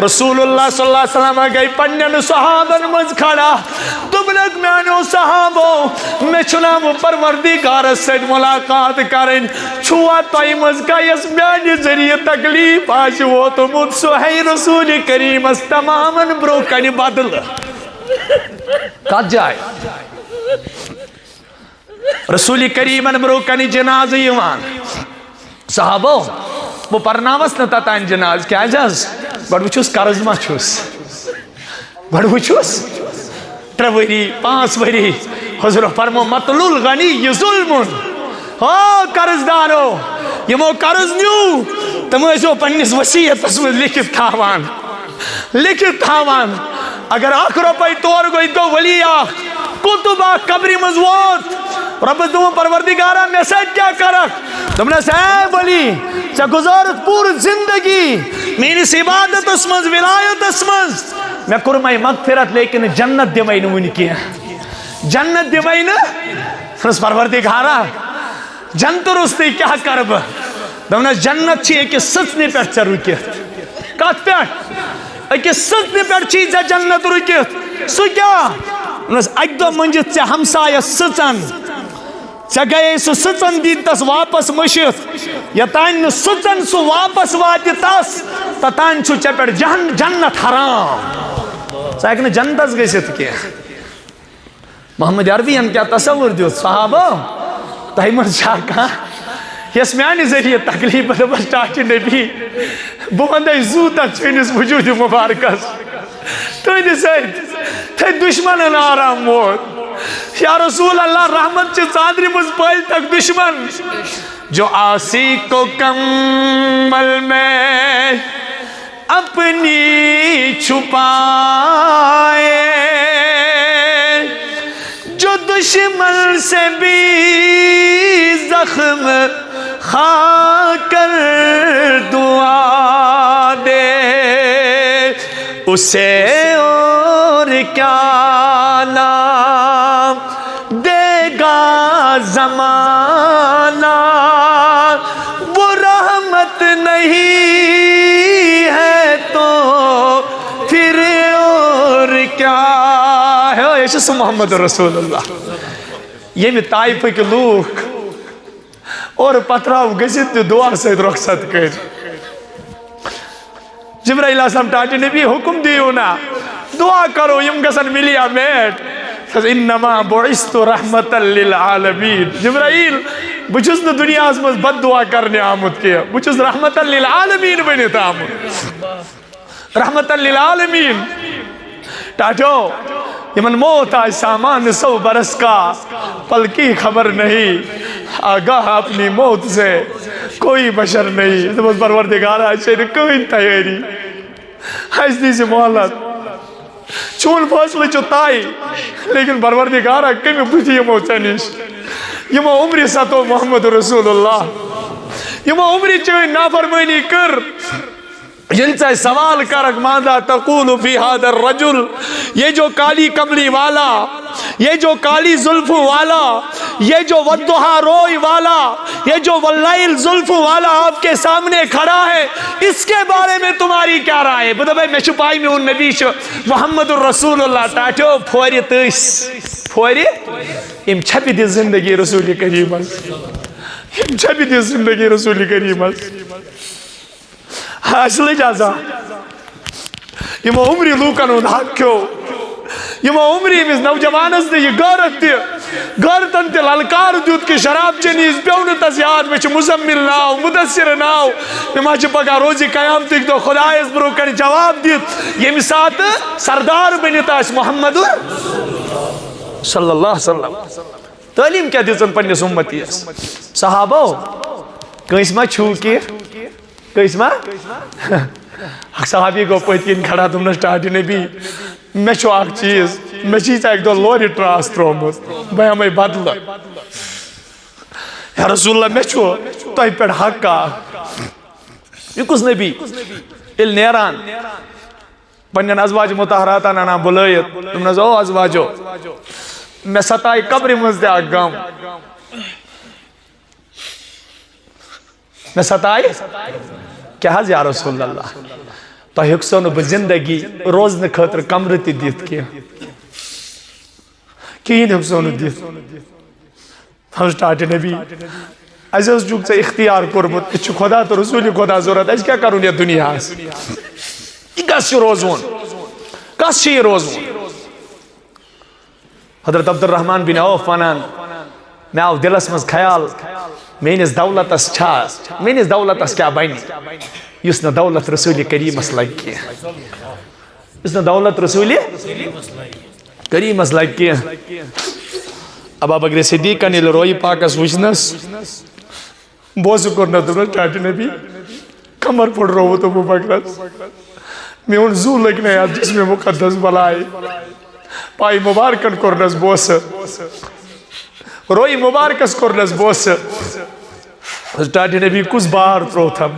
رسول اللہ صلی اللہ علیہ وسلم گئی پنن صحابن مز کھڑا تم لگ میانو صحابو میں چنام پروردگار سے ملاقات کریں چھوا تائی مز کا اس میانی ذریعہ تکلیف آج وہ تو مجھ سو ہے رسول کریم اس تماماً بروکنی بدل کات جائے رسول کریمن بروکنی جناز ایمان صحابو وہ پرنامس نتا تائن جناز کیا جاز بڑھ وچوس کرزما چوس بڑھ وچوس تروری پانس وری حضور فرمو مطلول غنی یہ ظلمن قرض دارو یہ مو قرض نیو تم ایسو پنیس وسیعت اس میں لکھت تھاوان اگر آخ روپای طور گوئی تو ولی آخ کتبہ قبری مزوات رب تم پروردگارہ میسیج کیا کرک تم نے سہے ولی چا گزارت پور زندگی میری عبادت اسمز ولایت اسمز میں کرمائی مغفرت لیکن جنت دیوائی نوانی کیا جنت دیوائی نا فرس پروردگارہ جنت رستی کیا کرب دمنا جنت چی ایک ستنی پیٹ چا رکیت کات پیٹ ایک ستنی پیٹ چی جا جنت رکیت سو کیا انہوں ایک دو منجد سے ہمسایہ ستن چا گئے سو ستن دین تس واپس مشیت یا تائن ستن سو واپس واتی تس تا تائن چھو چا پیٹ جنت حرام سا ایک نے جنت اس گئی ست کیا محمد عربی ہم کیا تصور دیو صحابہ تائمر شاہ کہا یس میانی ذریعہ تکلیف بس ٹاٹی نبی بمندہ زوتا چینس وجود مبارکس تو انہی سید تھے دشمن آرام موت یا رسول اللہ رحمت چے صادری مزپائل تک دشمن جو آسی کو کمل میں اپنی چھپائے جو دشمن سے بھی زخم کھا کر دعا دے اسے اور کیا نام دے گا زمانہ وہ رحمت نہیں ہے تو پھر اور کیا ہے یشس محمد رسول اللہ یمی طائفہ کے لوگ اور پتراو گزت دعا سے رخصت کر جبرائیل علیہ السلام ٹاٹی نبی حکم دیو نا دعا کرو یم گسن ملیا میٹ انما بعثت رحمتا للعالمین جبرائیل بچس نہ دنیا از بد دعا کرنے آمد کیا بچس رحمتا للعالمین بنیت آمد رحمتا للعالمین ٹاٹو یمن موت آج سامان 100 برس کا پل کی خبر نہیں آگاہ اپنی موت سے کوئی بشر نہیں سبز پروردگارہ چاہیے کوئی تیاری حیثی سے محلت چون فاصلے چو تائی لیکن پروردگارہ کمی بجھی یہ موت چنیش یہ مو عمری ستو محمد رسول اللہ یہ مو عمری چوئی نافرمانی کر جن سے سوال کرک ماذا تقول فی هذا الرجل یہ جو کالی کملی والا یہ جو کالی زلف والا یہ جو والضحیٰ روئی والا یہ جو واللیل زلف والا آپ کے سامنے کھڑا ہے اس کے بارے میں تمہاری کیا رائے ہے بدو بھائی میں چھپائی میں ان نبی محمد الرسول اللہ ٹاٹو پھوری تیس پھوری ام چھپی دی زندگی رسول کریم ام چھپی دی زندگی رسول کریم اصل جازا یہ عمری لوکن ہند حق کیو یہ عمری مز نوجوانس نے یہ غیرت دی غیرتن تے للکار دیت کہ شراب چنیز پیون تس یاد میں مزمل ناو مدثر ناو میں پگہ روزی قیامتک دو خدا اس برو کر جواب دیت یہ ساتھ سردار بنیتا محمد صلی اللہ علیہ وسلم تعلیم کیا دیتن پنیس امتی صحابہ کنس ما چھو کی کس ما صحابی کو پتین کھڑا تم نے سٹارٹ نبی میں چھو آگ چیز میں چیزا ایک دو لوری ٹراس ترومت بھائی ہمیں بدل یا رسول اللہ میں چھو تو ہی پیڑ حق کا یہ کس نبی il نیران پنین ازواج متحراتانا نا بلائیت تم نے او ازواجو میں ستائی قبری مزدے آگ گام میں ستائی کیا حض یا رسول اللہ تو ہکسو نو بزندگی روز نکھتر کمرتی دیت کیا کین ہکسو نو دیت ہم سٹارٹ نبی عزیز جوک سے اختیار کرمت اچھو خدا تو رسولی خدا ضرورت ایس کیا کرون یہ دنیا ہے یہ کسی روزون کسی روزون حضرت عبد الرحمن بن عوف فنان میں آو دلس مز خیال مینس دولت اس چھا مینس دولت اس کیا بینی یس نا دولت رسول کریم اس لگ کی یس نا دولت رسول کریم اس لگ کی ابا بکر صدیقہ نے لروئی پاک اس وچنس بوسو کرنا تو چاہتے نبی کمر پڑ رہو تو ابو بکر میں ان زو لگنے یا جس میں مقدس بلائی پائی مبارکن کرنس بوس روئی مبارکس کرنس بوس ٹاٹی نبی کس بار ترو تھم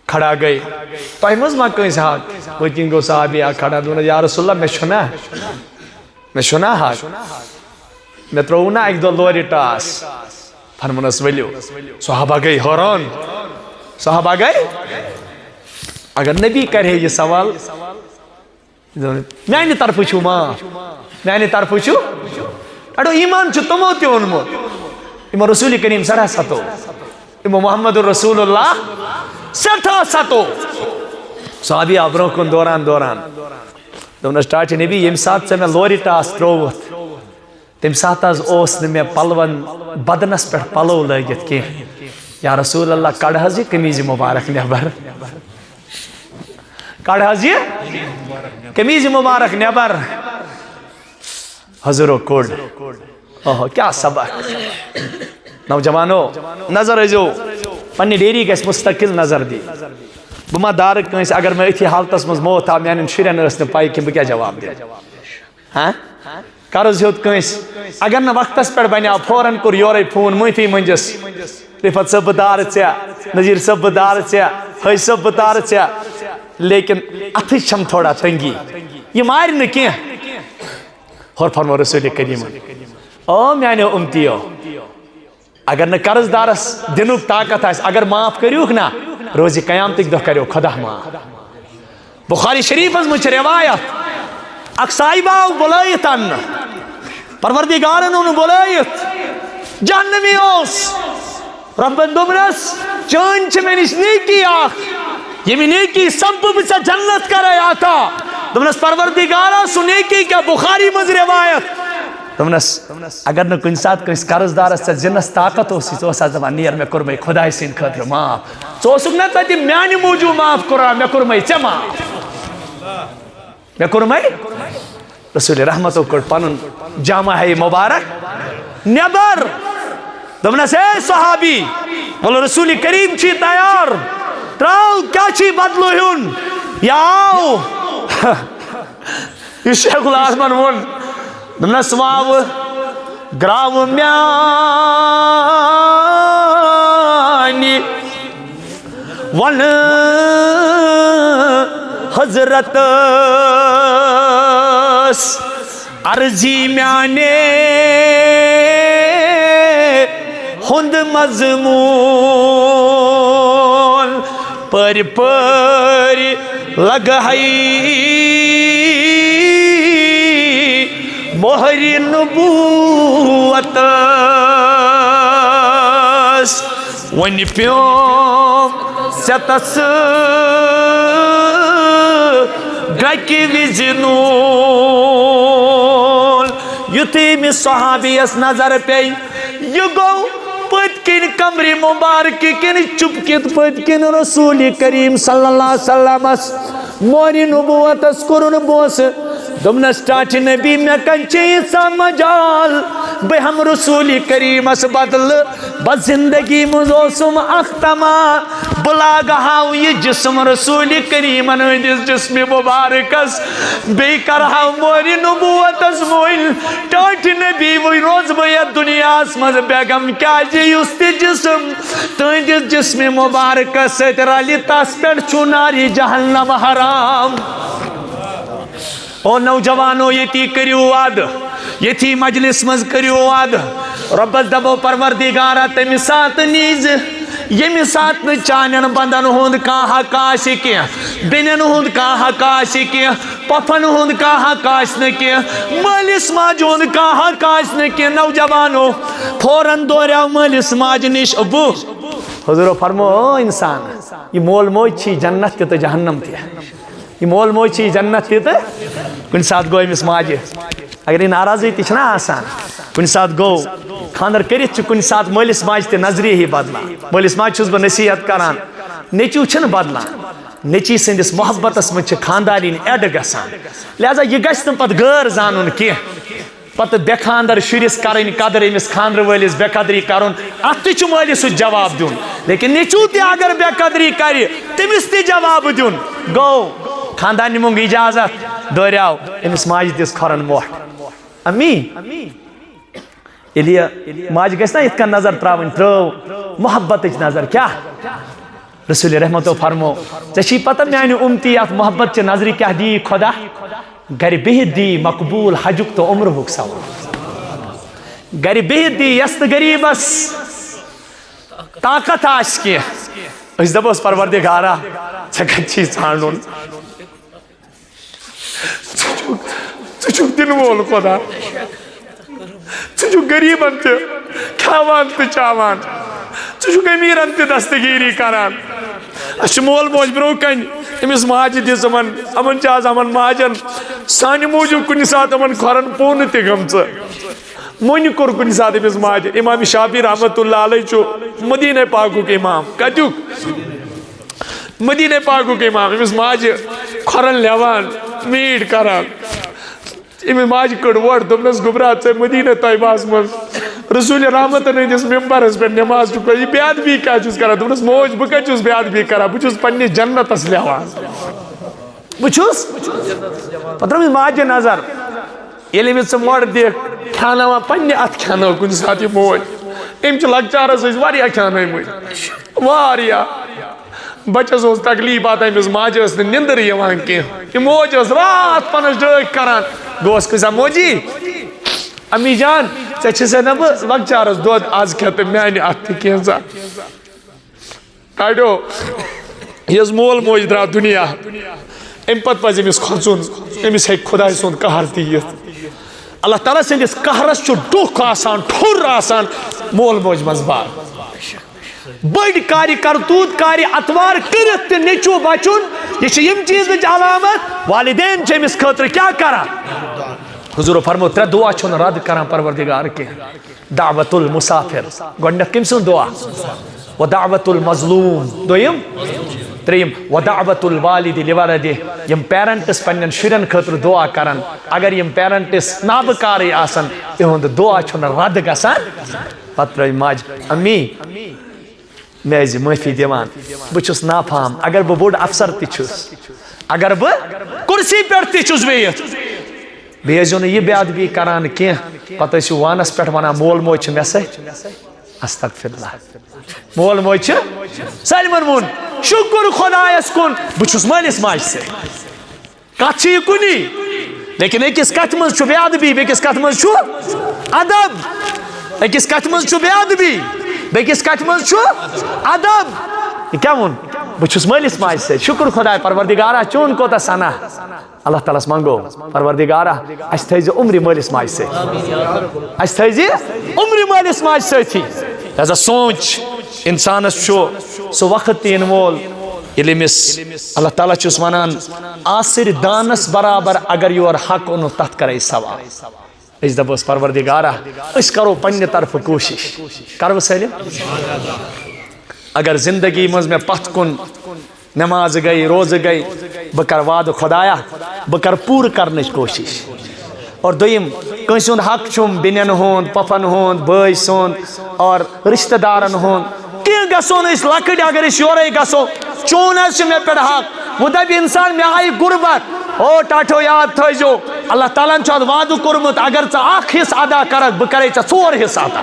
کھڑا گئی تو ہی مزمہ کہیں سے ہاتھ وہ تین گو صحابی آ کھڑا دونا یا رسول اللہ میں شنا ہاتھ میں ترونا ایک دو لوری ٹاس فرمانس ولیو صحابہ گئی حیران صحابہ گئی اگر نبی کرے یہ سوال میں نے طرف چھو ماں میں نے طرف چھو اڑو ایمان چھو تمو تیون مو امام رسول کریم سڑھا ستو امام محمد رسول اللہ سٹھا ستو صحابی آبروں کن دوران دونہ سٹارٹ نبی یم ساتھ سے میں لوری ٹاس تروت تم ساتھ از اوس نے میں پلون بدنس پر پلو لگت کی یا رسول اللہ کڑ حضی کمیز مبارک نبر کڑ حضی کمیز مبارک نبر حضرو کوڑ اوہ کیا سبق نوجوانو نظر ازو پنی ڈیری گیس مستقل نظر دی بما دارک کنس اگر میں اتھی حالتس مز موت آ میں شرین رسن پائی کہ بکیا جواب دے ہاں کارز ہوت کنس اگر نہ وقتس پر بنیا فوراً کر یوری فون مویتی منجس رفت سب دار چیا نظیر سب دار چیا حی سب دار چیا لیکن اتھش چھم تھوڑا تنگی یہ ماری نکی اور فرمو رسول کریم او میں نے امتیو اگر نہ قرض دارس دنوک طاقت ہے اگر معاف کریوک نا روزی قیامتک دو کریو خدا معاف بخاری شریف از مجھ روایت اکسائی باو بلائیتن پروردگارن اون بلائیت جہنمی اوس ربن دوبنس چون چھ میں نش نیکی آخ یمی نیکی سب بچہ جنت کرے آتا دوبنس پروردگارا سو نیکی کیا بخاری مز روایت دوبنس اگر نہ کن ساتھ کس قرض دارس سے جنس طاقت ہو سی تو سا زمان نیر میں کرمائی خدای سین خطر معاف تو سکنا تاتی میانی موجو معاف کرا میں کرمائی چا معاف میں کرمائی رسول رحمتو کر پانن جامع ہے مبارک نیبر دوبنس اے صحابی بولو رسول کریم چی تیار تراؤ کیا چی بدلو ہون یا آو یہ شیخ العظمان ون دوبنس واو گراو میانی ون حضرت عرضی میانے ہند مضمون پر پر لگائی مہر نبوت ون پیوم ستس گکی وزنون یتی میں صحابیس نظر پہ یہ گو پت کن کمری مبارک کن چپکت پت کن رسول کریم صلی اللہ علیہ وسلم موری نبوت اسکرن بوس دمنس ٹاٹ نبی میں کنچی سا مجال بے ہم رسول کریم اس بدل بس زندگی مزوسم اختما بلا گہاو یہ جسم رسول کریم انویدس جسم مبارکس بے کرہاو موری نبوت اس موئل ٹاٹ نبی وی روز بیت دنیا اسمز بیگم کیا جی استی جسم تندس جسم مبارکس ترالی تاس پیڑ چوناری جہنم حرام او نوجوانو یتی کریو وعد یتی مجلس مز کریو وعد ربس دبو پروردگارا تمی سات نیز یمی سات چانن بندن ہوند کان حقاش کی بینن ہوند کان حقاش کی پفن ہوند کان حقاش نکی مالس ماج ہوند کان حقاش نکی نوجوانو فوراں دوریاو مالس ماج نش ابو حضور فرمو انسان یہ مول موج چھی جنت تی تو جہنم تی یہ مول موج چھی جنت تی تو کن ساتھ گو امس ماجہ اگر یہ ناراضی تی چھنا آسان کن ساتھ گو خاندر کرت کن ساتھ مالس ماج تی نظری ہی بدلا مالس ماج چھس بہ نصیحت کران نیچو چھن بدلا نیچی سندس محبتس من خاندارین ایڈ گسان لہذا یہ گھس نہ پتہ غیر زانن کی پتہ بے خاندر شرس کرن قدر امس خاندر ولس بے قدری کرن ات تہ مالس جواب دین لیکن نیچو تہ اگر بے قدری کر تمس تہ جواب دین گو خاندان مونگ اجازت دوریاو امس ماج دس کھرن موٹ امی یلی ماج گژھِ نا یِتھ کٔنۍ نظر تراوٕنۍ ترٲو محبتٕچ نظر کیا رسول رحمتو فرمو ژےٚ چھی پتہ میانہِ اُمتی اتھ محبت چہِ نظرِ کیا دی خدا گھرِ بِہِتھ دی مقبوٗل حجُک تہٕ عمرُک ثواب گھرِ بِہِتھ دی یس نہٕ غریٖبس طاقت آسہِ کینٛہہ أسۍ دپوس پروردگارا ژےٚ کتہِ چھی ژھانڈُن ژٕ چھُکھ دِنہٕ وول خدا ژٕ چھُکھ غریٖبن تہِ کھیاوان تہٕ چاوان ژٕ چھُکھ امیٖرن تہِ دستگیٖری کران اَسہِ چھُ مول موج برونٛہہ کنہِ أمِس ماجہِ دِژ یِمن چھِ آز یِمن ماجن سانہِ موٗجوٗب کُنہِ ساتہٕ یِمن کھۄرن پونہٕ تہِ گٔمژٕ مۄنہِ کوٚر کُنہِ ساتہٕ أمِس ماجہِ امام شافی رحمتہ اللہ علیہ چھُ مدیٖنہ پاکُک امام کتیُک مدیٖنہ پاکُک امام أمِس ماجہِ کھۄرن لیوان میٖٹھ کران أمِس ماجہِ کٔڑ وۄٹھ دوٚپنس گوٚبرا ژےٚ مدیٖنہ طیبہس منٛز رسول رحمتن ہٕنٛدِس ممبرس پٮ۪ٹھ نٮ۪ماز چھُکھ پران یہِ بے ادبی کیٛاہ چھُس کران دوٚپنس موج بہٕ کتہِ چھُس بے ادبی کران بہٕ چھُس پننِس جنتس لیوان بہٕ چھُس پتہٕ ترٲومٕژ ماجہِ نظر ییٚلہِ أمِس ژٕ مۄڑ دِکھ کھیاناوان پننہِ اتھٕ کھیانٲو کُنہِ ساتہٕ یہِ موج أمۍ چھِ لۄکچارس ٲسۍ واریاہ کھیانٲومٕتۍ واریاہ بچس اوس تکلیٖف واتان أمِس ماجہِ ٲس نہٕ نِندٕر یِوان کینٛہہ یہِ موج ٲس راتھ پنس ڈٲکھۍ کران گوس کُنہِ ساتہٕ موجی امی جان ژےٚ چھِسے نہ بہٕ لۄکچارس دۄد آز کھٮ۪تھ تہٕ میانہِ اتھٕ تہِ کینٛژھا کڑیو یۄس مول موج درٛاو دُنیا امہِ پتہٕ پزِ أمِس کھۄژُن أمِس ہیٚکہِ خۄداے سُنٛد قہر تہِ یِتھ اللہ تعالیٰ سندس قہرس ڈوکھ آسان ٹھر آسان مول موج مزبار بڑ کاری کرتوت کاری اتوار کرت تہ نیچو بچن یہ یم چیز علامت والدین امس خاطر کیا کران حضور فرمو ترے دعا چھن رد کران پروردگار کے دعوت المسافر گۄڈنیتھ کم سن دعا و دعوت المظلوم دویم تریم و دعوت الوالد لولدہ یم پیرنٹس پنن شرین خاطر دعا کران اگر یم پیرنٹس نابکاری آسن یہند دعا چھن رد گسان پتہ ترٲے ماج امی میں ازِ معافی دیوان بچھس نافہم اگر بہ بوڑ افسر تہ چھس اگر بہ کرسی پہ تہ چھس بہت بیٚیہِ ٲسۍزیو نہٕ یہِ بے ادبی کران کینٛہہ پتہٕ ٲسِو وانس پٮ۪ٹھ ونان مول موج چھُ مےٚ سۭتۍ استغفراللہ مول موج چھُ سٲلمن ووٚن شُکر خۄدایس کُن بہٕ چھُس مٲلِس ماجہِ سۭتۍ کتھ چھِ یہِ کُنی لیکن أکِس کتھِ منٛز چھُ بے ادبی بیٚکِس کتھِ منٛز چھُ ادب أکِس کتھِ منٛز چھُ بے ادبی بیٚکِس کتھِ منٛز چھُ ادب یہِ کیٛاہ ووٚن بہٕ چھُس مٲلِس ماجہِ سۭتۍ شُکر خۄداے پروردگارا چون کوتاہ سنا اللہ تعالیٰ ہس منگو پروردگارا اس تھٲیزِ عمرِ مٲلِس ماجہِ سۭتۍ اس تھٲیزِ عمرِ مٲلِس ماجہِ سۭتی لہذا سونچ انسانس چھُ سُہ وقت تہِ یِنہٕ وول ییٚلہِ أمِس اللہ تعالیٰ چھُس ونان آسٕرۍ دانس برابر اگر یور حق اوٚنُتھ تتھ کرے سوال أسۍ دپوس پروردگارا أسۍ کرو پننہِ طرفہٕ کوٗشش کرو سٲلِم اگر زندگی منٛز مےٚ پتھ کُن نماز گئی روزٕ گئی بہٕ کرٕ وعدٕ خۄدایا بہٕ کرٕ پوٗرٕ کرنٕچ کوٗشش اور دوٚیِم کٲنٛسہِ ہُنٛد حق چھُم بیٚنٮ۪ن ہُنٛد پۄپھن ہُنٛد بٲے سُنٛد اور رشتہٕ دارن ہُنٛد کینٛہہ گژھو نہٕ أسۍ لۄکٕٹۍ اگر أسۍ یورے گژھو چون حظ چھُ مےٚ پٮ۪ٹھ حق وۄنۍ دپہِ انسان مےٚ آیہِ غُربت او ٹاٹھو یاد تھٲیزیو اللہ تعالیٰ ہن چھُ اتھ وعدٕ کوٚرمُت اگر ژٕ اکھ حصہٕ ادا کرکھ بہٕ کرے ژےٚ 4 حصہٕ ادا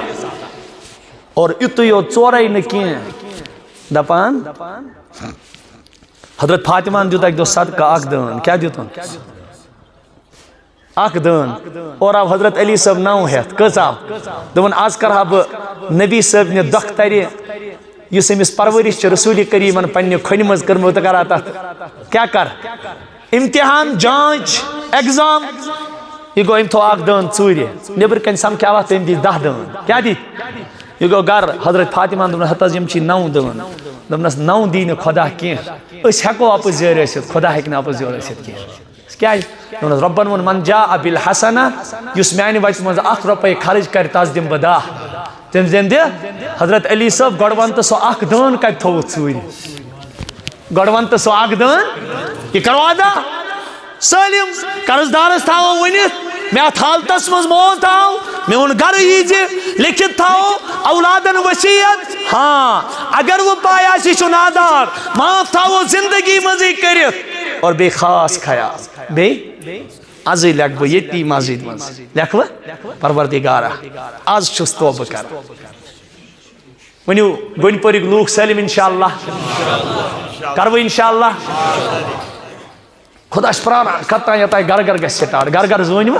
اور یُتُے یوت 4 نہٕ کینٛہہ دپان حضرت فاطمہ دیُت اکہِ دۄہ صدقہ اکھ دٲن کیٛاہ دِتُن اکھ دٲن اور آو حضرت علی صٲب 9 ہٮ۪تھ کٔژ آو دوٚپُن آز کرہا بہٕ نبی صٲبنہِ دۄخترِ یُس أمِس پرورش چھِ رسوٗلِ کریٖمن پننہِ کھۄنہِ منٛز کٔرمٕژ بہٕ کرہا تتھ کیٛاہ کر امتحان جانچ ایگزام یہِ گوٚو أمۍ تھوٚو اکھ دٲن ژوٗرِ نیٚبرٕ کَنۍ سمکھیاواتھ تٔمۍ دِتۍ 10 دٲن کیٛاہ دِتۍ یہِ گوٚو گرٕ حضرت فاطمہ دوٚپُن ہتہٕ حظ یِم چھی 9 دٲن دوٚپنس 9 دی نہٕ خۄدا کینٛہہ أسۍ ہٮ۪کو اپُزیٲرۍ ٲسِتھ خۄدا ہٮ۪کہِ نہٕ اپُزیور ٲسِتھ کینٛہہ کیٛازِ دوٚپنس رۄبن ووٚن من جاء بالحسنہ یُس میانہِ وتہِ منٛز 1 رۄپے خرٕچ کرِ تس دِمہٕ بہٕ 10 تٔمِس دِن دِ حضرت علی صٲب گۄڈٕ ون تہٕ سُہ اکھ دٲن کتہِ تھووُتھ ژوٗرِ گۄڈٕ ون تہٕ سُہ اکھ دٲن یہِ کرو ادا سٲلِم قرض دارس تھاوو ؤنِتھ مےٚ اتھ حالتس منٛز موت آو میون گرٕ ییٖزِ لیکھِتھ تھاوو اولادن وصیت ہاں اگر وۄنۍ پاے آسہِ یہِ چھُ نادار معاف تھاوو زندگی منٛزٕے کٔرِتھ اور بیٚیہِ خاص خیال بیٚیہِ آزٕے لیکھٕ بہٕ ییٚتی مسجد منٛز لیکھٕ بہٕ پروردگارا آز چھُس توبہٕ کران ؤنِو گۄنپورِکۍ لوٗکھ سٲلِم انشاءاللہ کرو انشاءاللہ خدا چھُ پراران کتام یوٚتانۍ گرٕ گرٕ گژھِ سٹارٹ گرٕ گرٕ زٲنۍوٕ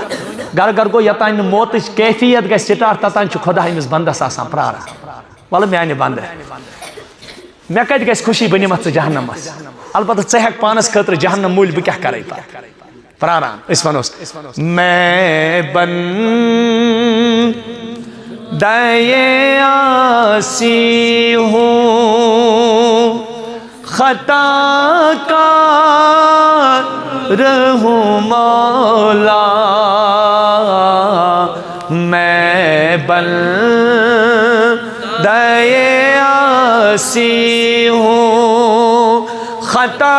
گرٕ گرٕ گوٚو یوٚتانۍ نہٕ موتٕچ کیفیت گژھِ سٹارٹ توٚتانۍ چھُ خۄدا أمِس بنٛدس آسان پراران وَلہٕ میانہِ بنٛدٕ مےٚ کتہِ گژھِ خوشی بہٕ نِمتھ ژٕ جہنمس البتہ ژٕ ہٮ۪کھ پانس خٲطرٕ جہنم مٔلۍ بہٕ کیٛاہ کرے پتہٕ پراران أسۍ ونوس میں بندے آسی ہوں خطا کار ہوں مولا میں بندے آسی ہوں خطا